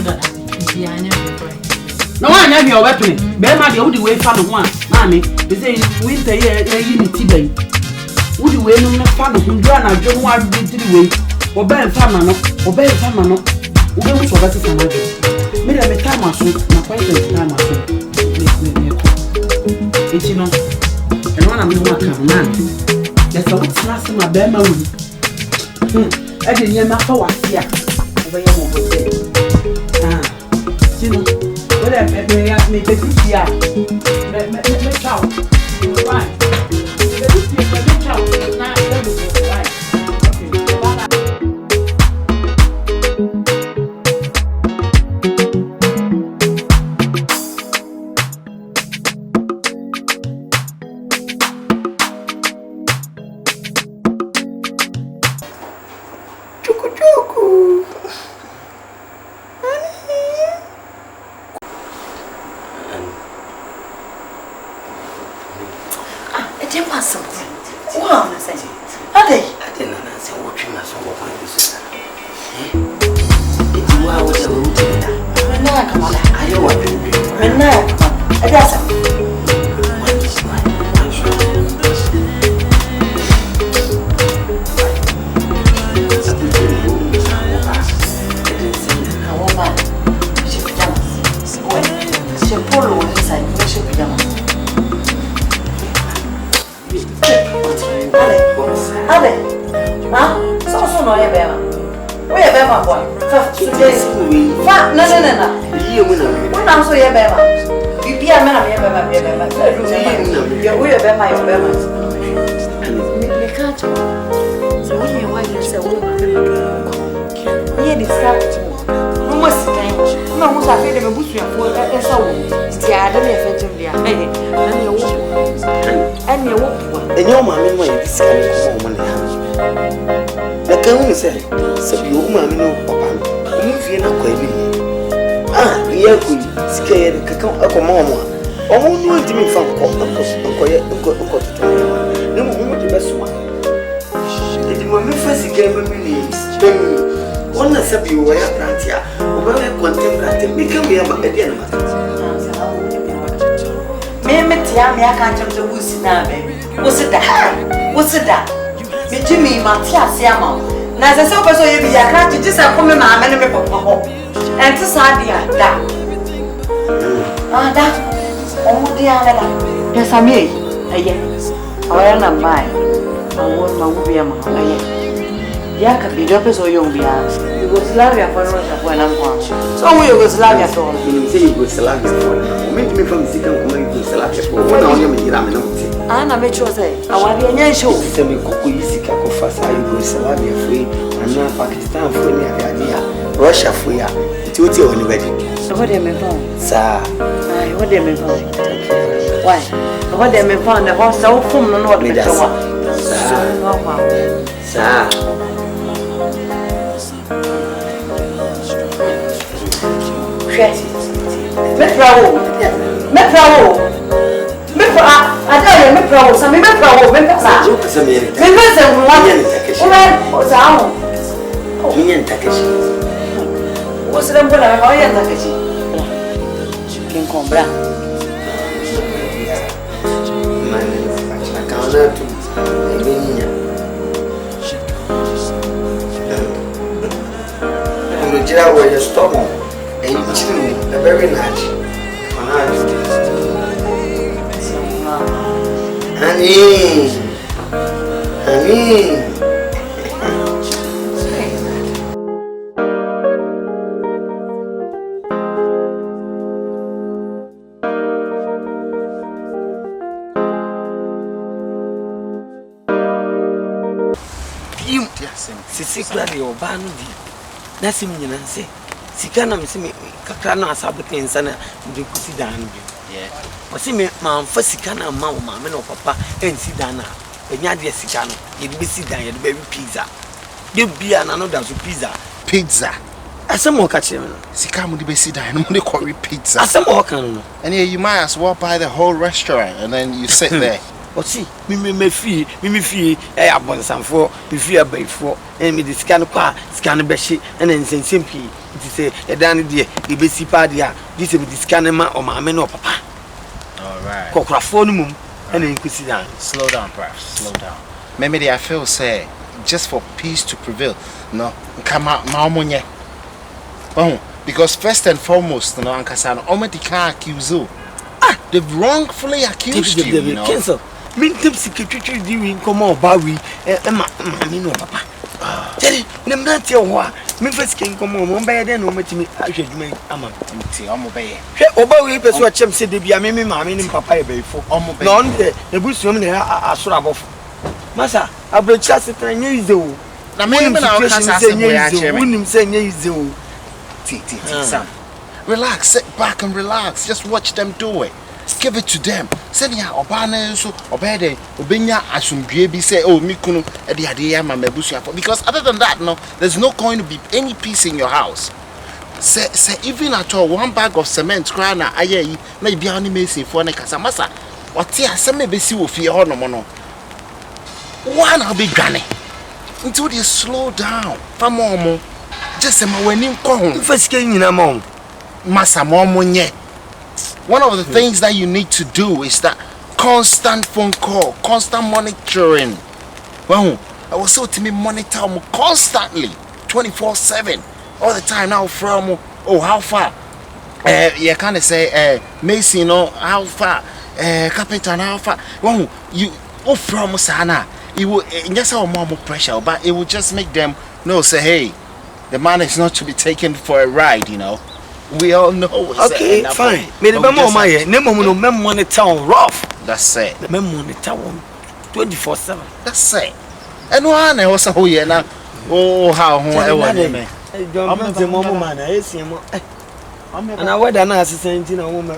S6: no one have your weapon be ma de odi we fa no ho a maami be say winter ye ni ti ban odi we no na fa no ho do na dwo ho a bi diri we oba fa ma no wo be so ba se na do me da me time aso na quite time aso me eti no eno na me ho aka na ya so what na se ma be ma wu e de nye ma fa wase a wo ye mo bo se ti no what am me be ti ya me ciao right me ciao na right na se se opeso ye bi ya kra ji se ko me ma me papa ho enti sa dia da da omo dia la ya sami aye awaya na mai awo ma wo bia ma aye ya ka bi do peso yo bia Yugoslavia for Russia for na kwa so wo Yugoslavia to
S7: say Yugoslavia for me from sika ko Yugoslavia for na onye me yira me na uti
S5: ana me cho say awari anya show
S7: se me koko yisika ko fasa Yugoslavia for ana Pakistan for ni adia Russia for ya ti oti o ni bedi
S5: what dem me phone
S7: sa
S5: ai what dem me phone why what dem me phone the house so fum no no de so
S7: sa
S5: Metrawo. Ada metrawo, sampai metrawo, metrawo.
S7: very nice. Honey. Sisi kwani obanu di. Nasi mnyina nse. Sikana msimi kakra na asabote nsana ndikusi dan bi. Yeah. Wasi me mamfa sikana ma wo ma me no papa ensi dan na. Enya de sikana. Ye de besi dan ye de baby pizza. De bia na no da so pizza.
S8: Pizza.
S7: Asemo ka kire me no.
S8: Sika mu de besi dan no de curry pizza.
S7: Asemo ka no.
S8: And you might as well buy the whole restaurant and then you sit there.
S7: see, me fee, I abon some for, me fee a bay for, and me the scan qua, scan a beshi, and then send simply. It is a dandy dear, the basic party, this is the scanner or my men or papa.
S8: Alright.
S7: Cocraphonum, and then you sit down.
S8: Slow down, bruv. Slow down. Maybe I feel say just for peace to prevail. No, come out, Mamonye. Oh, because first and foremost, no, Ankasano, Ometi can't accuse you. Ah, they've wrongfully accused you. You know.
S7: Cancel. Mean tipsy secretary doing come on, Bowie, and my no papa. Tell him, them not your war. Me first can come on, one by then, no matter me, I should make a man. I'm obeying. Oba, we watch him say, be a mimi, mammy, and papa, before. None, the bush woman are sort of. Massa, I brought just a 10 years old. Now, maybe I'm saying,
S8: son. Relax, sit back and relax. Just watch them do it. Give it to them. Send ya Obana so obede Obinya Asumbi say, oh Mikunu Edi Adia Mamebusia. Because other than that, no, there's not going to be any peace in your house. Say even at all, one bag of cement crana aye na be only may say for ne kasamasa. What here some may be see of your no mono. One I'll be granny. Until they slow down. Famomo. Just a when you come
S7: first king in a mom.
S8: Massa Momonye. One of the things that you need to do is that constant phone call, constant monitoring. Well, I was so to me monitor constantly, 24/7, all the time. Now from how far? You kind of say Mason, how far? Carpenter, how far? Well, you from Sana, it will just have more pressure, but it will just make them know. Say, hey, the man is not to be taken for a ride, you know. We all know what's
S7: okay, fine. Me the memo my no monitor rough.
S8: That's it.
S7: The memo monitor 24/7.
S8: That's it. And one I was a whole year now. Oh, how I want me.
S7: I'm the mom man. I see him. And I went an assistant in a woman.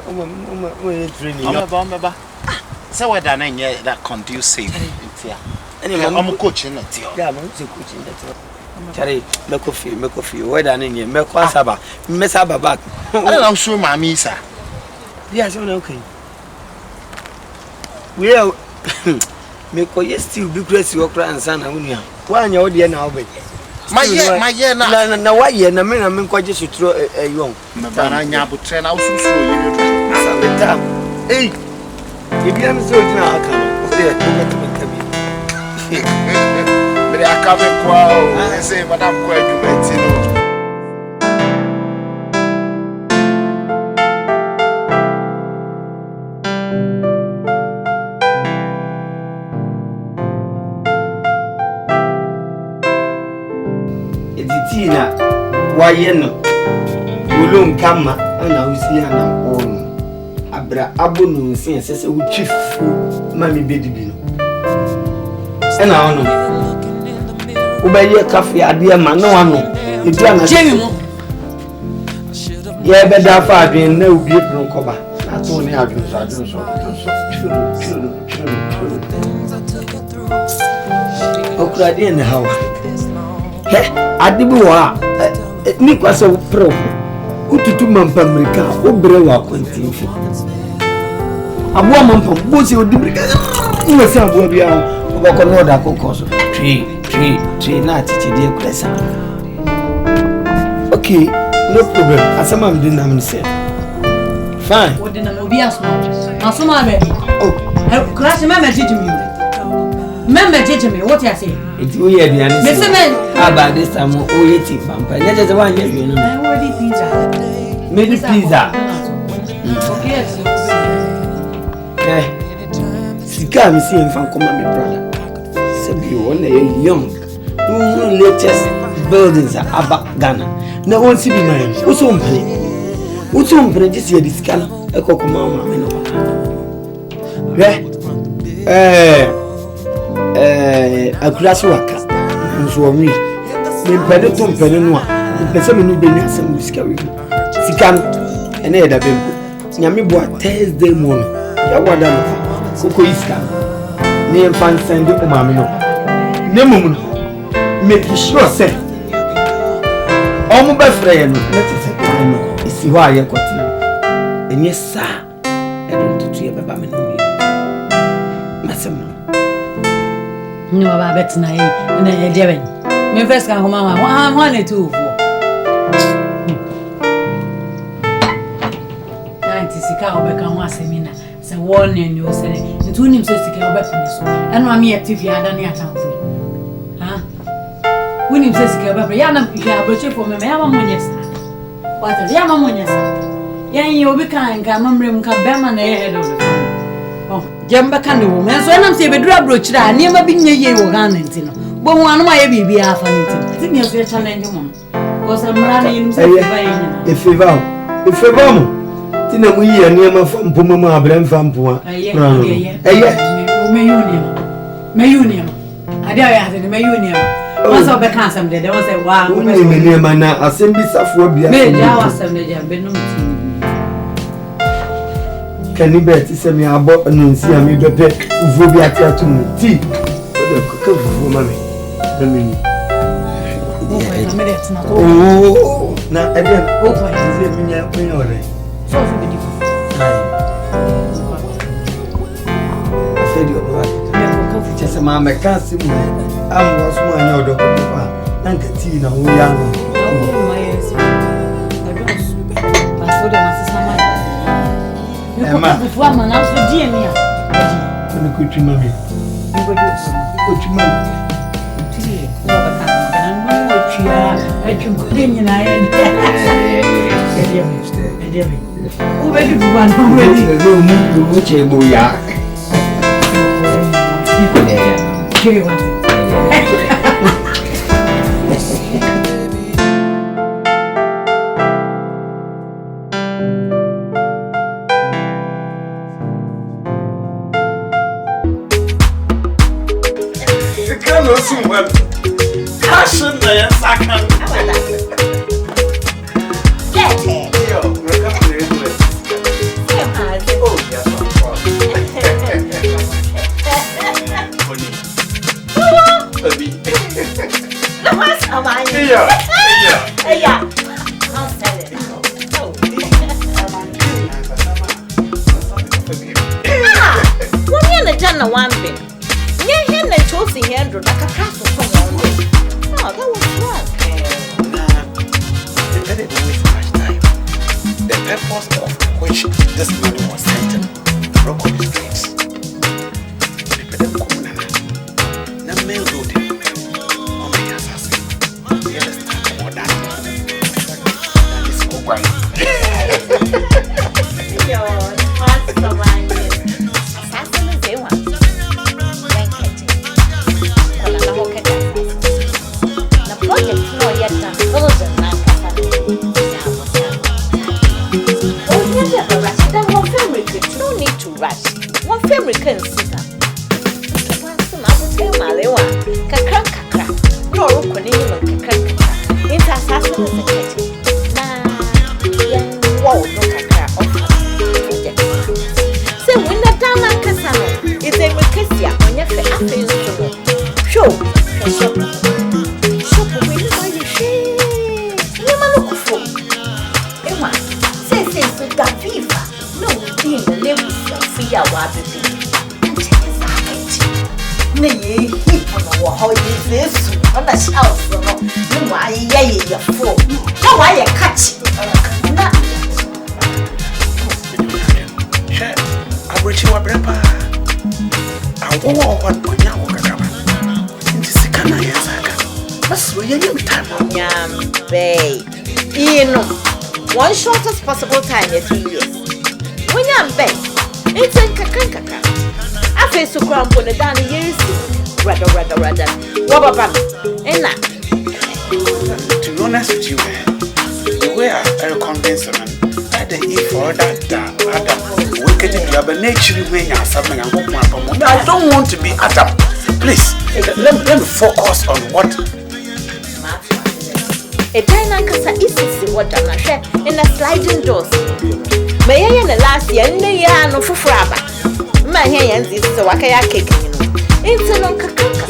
S8: So we're done in that conducive. I'm coaching it.
S7: Yeah, I'm coaching it. Charlie, make coffee. Where done in here? Make wasaba. Mess up back.
S8: I'm sure my misa.
S7: Yes, okay. We are. Make you still be crazy or cry and son. Why are you there now?
S8: My year,
S7: now, why you and I mean, quite just to throw a young.
S8: Mabaranya, but train out to show you.
S7: Hey, if you am so now,
S8: But I come and I say, but I'm quite you.
S7: It's Tina, why you know? We don't come and I will see an own. Abra Abunu since I would chief Mammy Baby. And I don't know. Ubaya cafe adia man no one no idua
S4: Jamie mo
S7: ye be da fa adwen na obi ebron koba na to ni adwen so okrade ne hawa he adibi wa ni kwase pro ututu mampa amerika obre wa kwantinfi abo mampa bozi odibrika ni se abo bia obako no da kokoso Tree, not teaching the question. Okay, no problem. As I'm doing, I'm saying. Fine.
S4: What did I be as much? Oh, crash, remember teaching me. Remember teaching me what I say.
S7: It's weird, about this time, oh, eating vampire. Let us one year, you know.
S4: I already pizza.
S7: Maybe pizza. Okay. She can't see him from my brother. You want a young, latest buildings are about Ghana. No one see mine. What's on play? What's on play? This year, this can a cocomama. A grass worker. And so me. Me Benetton Penenoa. The person who been some discovery. Sican and Eda Bembo. Yamibo Thursday morning. Yawadam. Coco Iska. Name fan send you mamma. Name make sure say all my best friend let it take time. You see why you continue. And yes, sir, I don't do you about me. Massam
S5: No ba betina yi na e de ben. Me first kan homa one and two. Nanti sika obeka ho asemina. Se one and you say ntu nim se sika obeka so. Eno am ye TV ada ne atamfo. Ha? Woni se sika obeka ya na ya broche for me ya ma monyesa. What ya ma monyesa. Yan yi obi kan ga mamrem ka bema na ye head of the family. Oh, jamba kan wo me so nam se bedura brochira ani ma bi nye ye wo gan ntino. Bo hu anu ma ye bibi afa ntino. Ti me so challenge mo. Ko sa mra na yin se ba yin na.
S1: E favor mo. Ti na mu yi ani ma fa mpo mo abram fa mpo a. Me union. Ade ya de me union. Once obe kan sam de won say wa.
S9: Uni me ma na asem bi safo bia.
S5: Me ja wasam de ja be no ti.
S9: Kani bet se me abo nsi ami dope uvo bi ati atum ti o de ko uvo ma me na me ni oh na ebe o ko se mi nya ko yore
S5: so so be different
S9: se di o ba ti se ma me ka se mu am wa so ma nya o do ko pa na nka ti na wo ya no
S5: Emma, vous voyez mon âge de dire mia.
S9: On écoute tu mamie.
S5: On va dire ça.
S9: Écoute tu mamie.
S5: Tu sais, on va pas quand tu as tu connais ni na elle. Où va tu voir non mais
S9: non non tu es boya.
S5: Tu vois.
S7: Passion there, second.
S2: Get it.
S7: Yo, we're coming to it. Oh, yes, of course. Honey.
S2: No, what's a man?
S7: Yeah.
S2: Yeah. I'll sell it. What are you done one thing? Yeah, and Chelsea handle like a castle from one way. No, that was wrong.
S7: They didn't waste much time. The purpose of which this money was sent broke up his gates. People them come na main road. Oh my assassin. The other stuff more than that is so quiet.
S2: Yo, what's the man? Assassin is the one. No need to rush. One family can sit down. Once a month, Malewa, Kakra. No, Coninium, Kakra. It's assassin is a kitty. Now, whoa, no Kakra. So, when the Dana Cassano is a Macasia on your face, show, shop, when you buy your shit. Never look for Emma. Say, to Gaviva. No, being the name of Fia Wabi. Nay, how is this? On the house, no, why, yay, your fool. How are you catch?
S7: I brought you a brepa. I wore what my young woman. This is Kana Yazaka. That's where you time.
S2: Yam, babe. One shortest possible time is 2 years. When I'm back, it's in Kakaka. I face to crump on the down years. Rather. Rubber band. And that.
S7: To be honest with you, the way I convince them, I didn't for that Adam. Wicked if you have a nature way or something. I don't want to be Adam. Please, let me focus on what.
S2: A dynamic is what I'm share in a sliding doors. May I in the last year, no for fraba. My hands is so I can cake. It's a long Kakaka.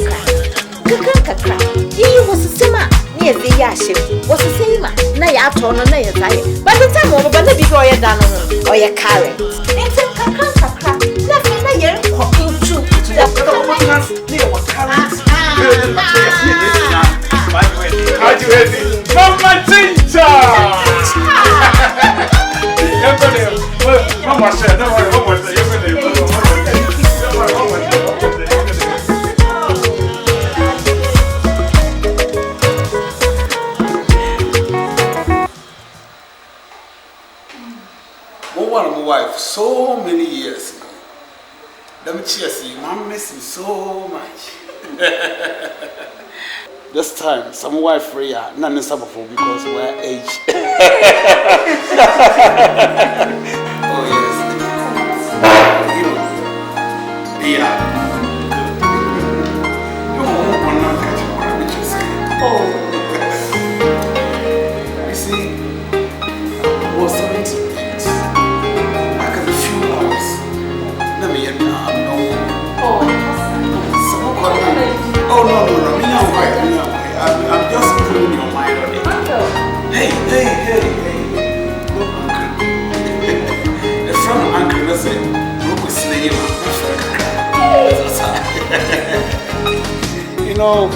S2: He was a simmer near the Yaship, was a simmer. Nay, I told on a but the time over, but before you're done or your carrot. It's a Kakaka. Nothing a year or two.
S10: Mama Chincha! Mama said, no, what was the
S3: One my wife so many years. Let me cheers you, Mom miss you so much. This time, some wife free, none is sabaful because we're age. Oh, yes. You see, was 70 minutes. I got a few hours. Let me know. Oh, no. I'm just putting your mind on it. Hey. Look, uncle. The front of uncle doesn't look with slave. You know,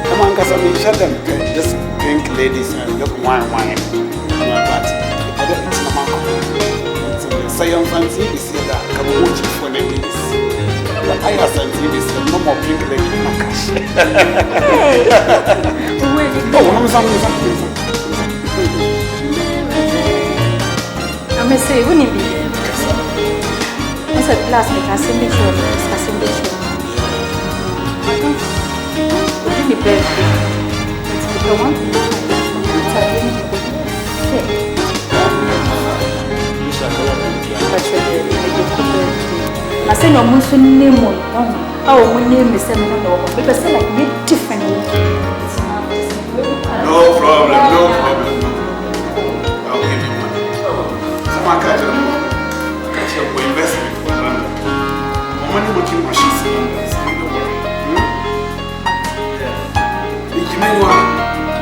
S3: come on, because I mean, shut them. Just drink ladies and look wine. But it's not my say on fancy, you see that. Come watch it for the ladies. But I have some TV, no more drink ladies in my cash.
S11: I'm going to say, when you be there, last week I sent the show. What did you birthday? It's the one. I say no more name one. Oh, my name is Seminole. Because I like me different.
S3: No problem. I'll give you money. Someone catch you for investment for London. Money working machines in London.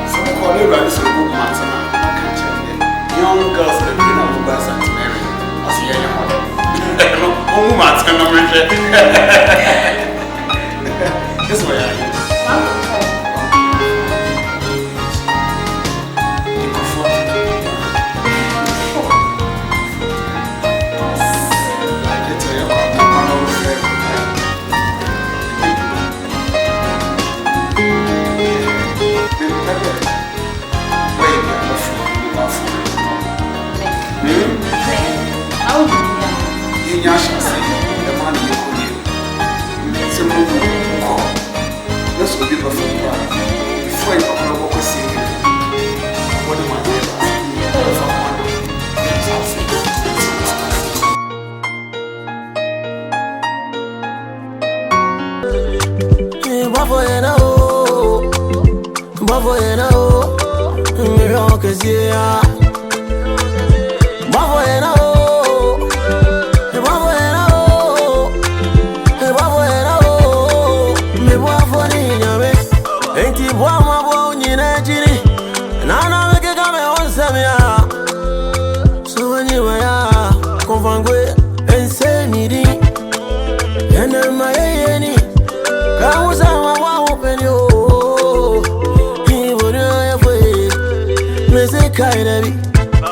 S3: Some call it right, so good man. Young girls, the queen of Ugas and Mary. I see your mother. This way,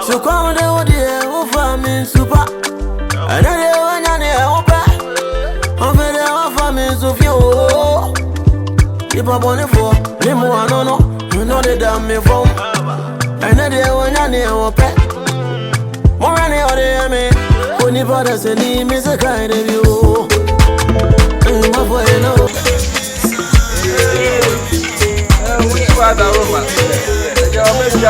S3: so come down there, farming super. And I want to I'm very farming so few. If I want it for Limo, no, you know the damn me from. And I want to pet. More than the other, me. Only brothers and him is a kind of you. And my boy, no. Which was the woman? I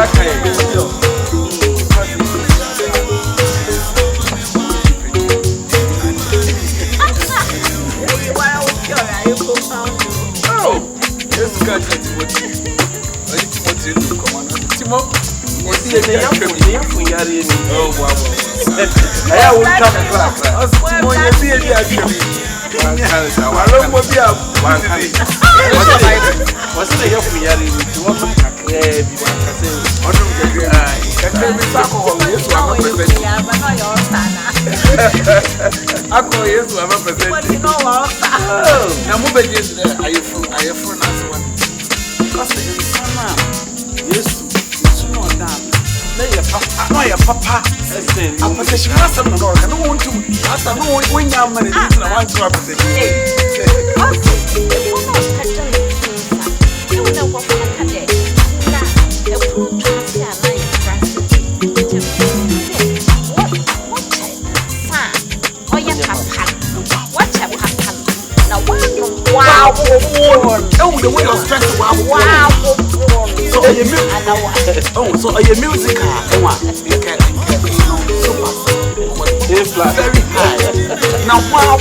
S3: ya papa. I'm position na some no can no want to. After no when you man is na want to position. Wow, oh, the way you're stressed, wow. So are you music? Oh, so are you music? Very high. Now, wow,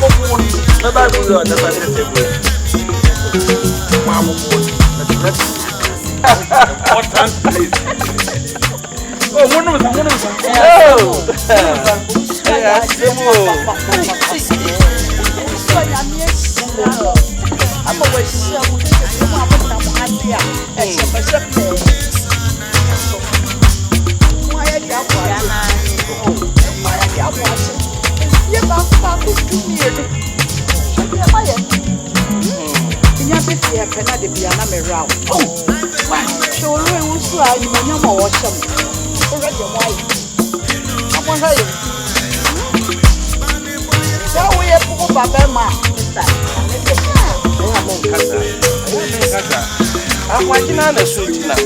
S3: I'm always so
S7: I'm watching on a switch now.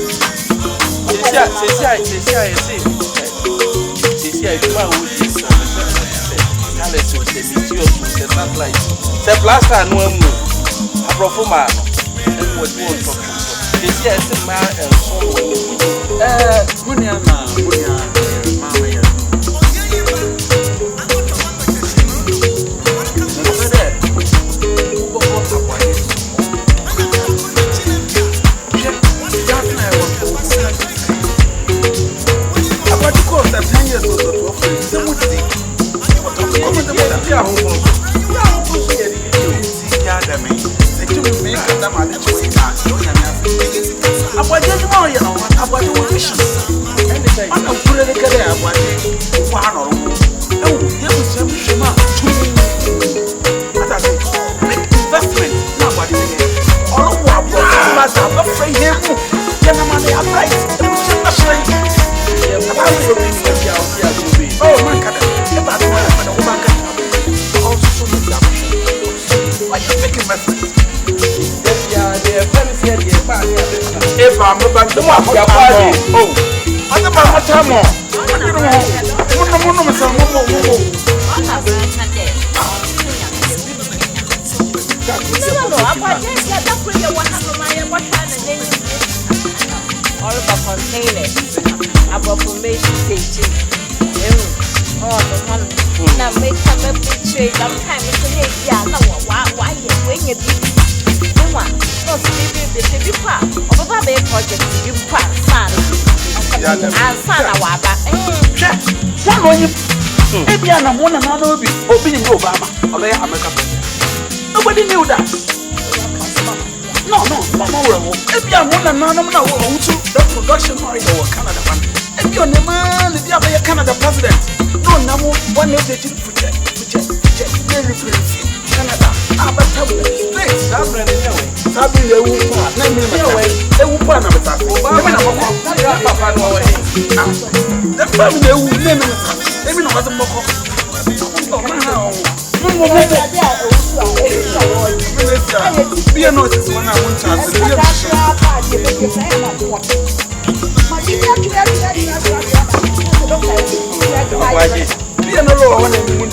S7: Nobody knew that. No. If you are one the production marital or Canada man. If you are the man, if you are Canada president. No, one is the Canada. Straight. Sabi the Wupa. The Wupa na betasi. Papa no way. The family will name it. Even no matter moko. Be a notice when I want to be a no when I want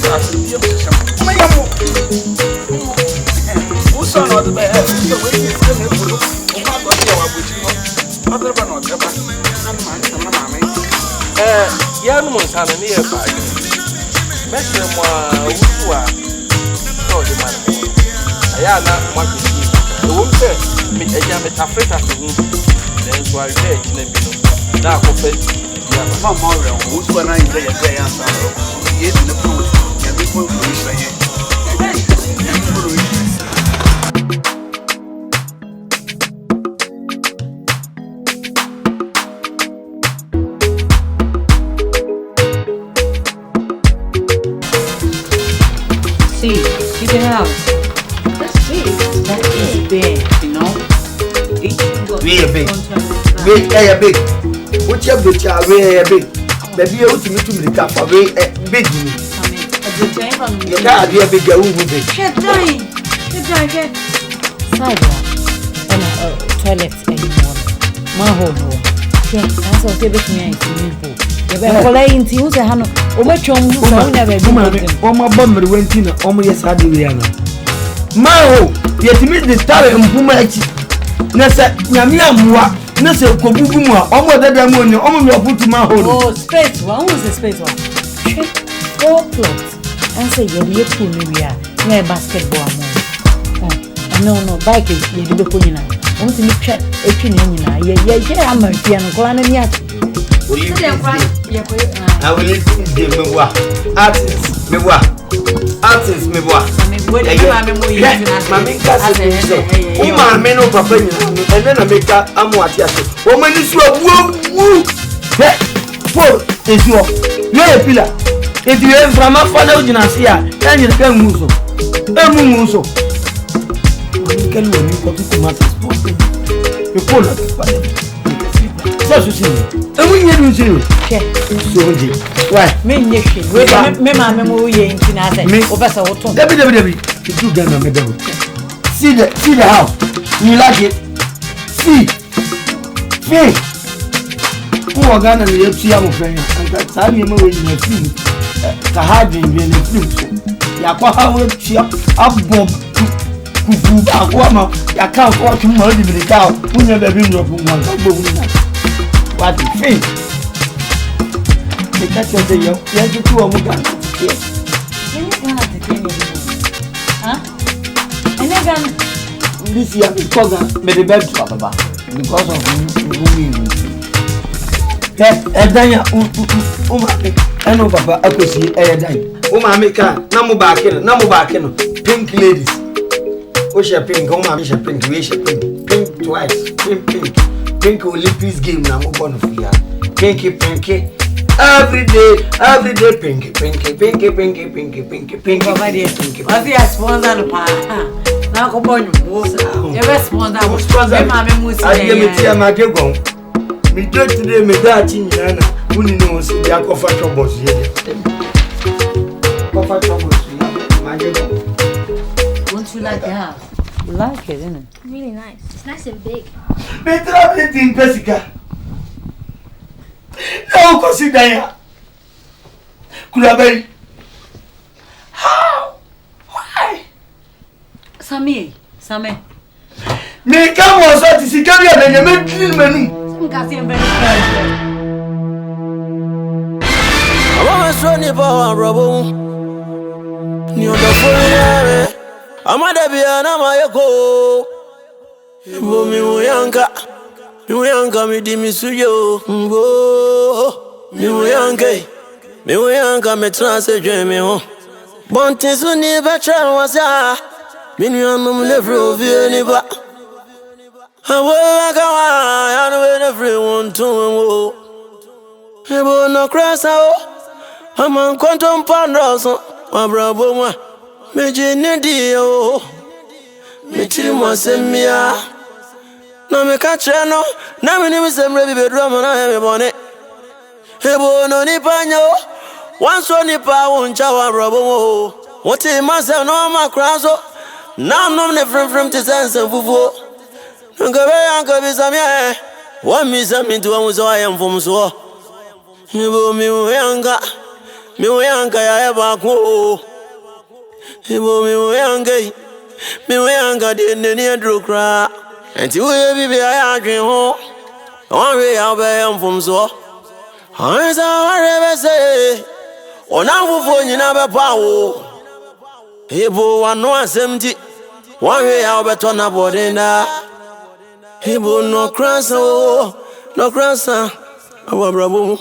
S5: See the house. That is big, you know.
S9: We are big. We are big. What's your big? We are big. baby you to me to me ka for big me you ka be big you go big
S5: Shut down get side toilet anymore manhole yeah that's what they be me swimming pool you be kola inti who say hano o ma twom so na be
S9: o ma bomber wenti na o mo yes ade we ana manhole yetimi the tare mpuma achi na se nyame amwa na se kobugu mu a o mo dada mu ni o mo me oputu manhole
S5: oh space one was the space one 4 plots and say you pool me we are near basketball no bike you do ko nyina o ti mi twa etwi ne nyina ye amafia no kola na mi at I
S9: will listen to me artist me wa mami kasi so o ma me no papa nyina ene na meka amu ati aso o ma ni so wu he for esuo ye pila eti ye frama fada o jina sia ya nyina ka ngu so quel moment quand tu commences à se poser le pôle ça je sais et oui il nous dit ouais
S5: mais n'y chez même maman mo ye ntina say o ba sa woto
S9: debi tu do gana me debi see the house you like it see hey ko gana le yepsi am fenya anta sa mi mo we ni film ka hadin bi ni film ya kwa ha we chia abom kufu akwama ya ka ko tun mo di bi ka unya be bi nyo fun wan ka gbo na what the thing the catch of the yo ya ji tu o mu ga yes
S5: ni gana de kenya ha ene gana
S9: this year because me the bed to baba because of me edanya o ma eno baba akosi edan o ma me ka na mo ba ke no pink ladies o she pink o ma me she pink we she pink twice pink Olympics game na mo born for ya pink every day pink
S5: baba dey was the sponsor no pa na ko born mo e be sponsor me ma me musi
S9: ade me tia ma de gon me do today me da chi nyina na wuni no si ya ko fa chobos ye ko fa chobos ye ma de gon.
S5: Don't you like the house? You like it, isn't it?
S11: Really nice. It's nice and big.
S9: Petra in Pesica. No consider ya. Kulabai. How? Why?
S5: Same.
S9: Me come was what is carry and you make clean menu.
S5: Some kasi en very
S1: I want to show you power, bravo. Ni odo fo amada bia na mayeko ibo mi uyanka mi di misuyo mbo mi uyanka me transe dweme ho bonte so ni betra wasa minu anum levro vie ni ba awa kawa ya no everyone to wo ibo no krasa o aman kontom pandoso abrabo mwa meje nedi o metiri mo semia na me ka tre no na me ni semre bi bedro mo na me bone ebo no ni panyo wanso ni pa woncha wa robo mo woti ma se no ma kraso na no ne frem te sense fufu ngabe yanka bi samia wa mi sami to wa so ayem fom so ebo mi yanka ya ba ko ibo mi uyanga de neni adrokra enti we bibi aya adwen ho on we ya be mfom so han sa arebe se ona fufo nyina be pa wo ibo wano asemti on we ya be to na bodenda ibo no krasa awabrabo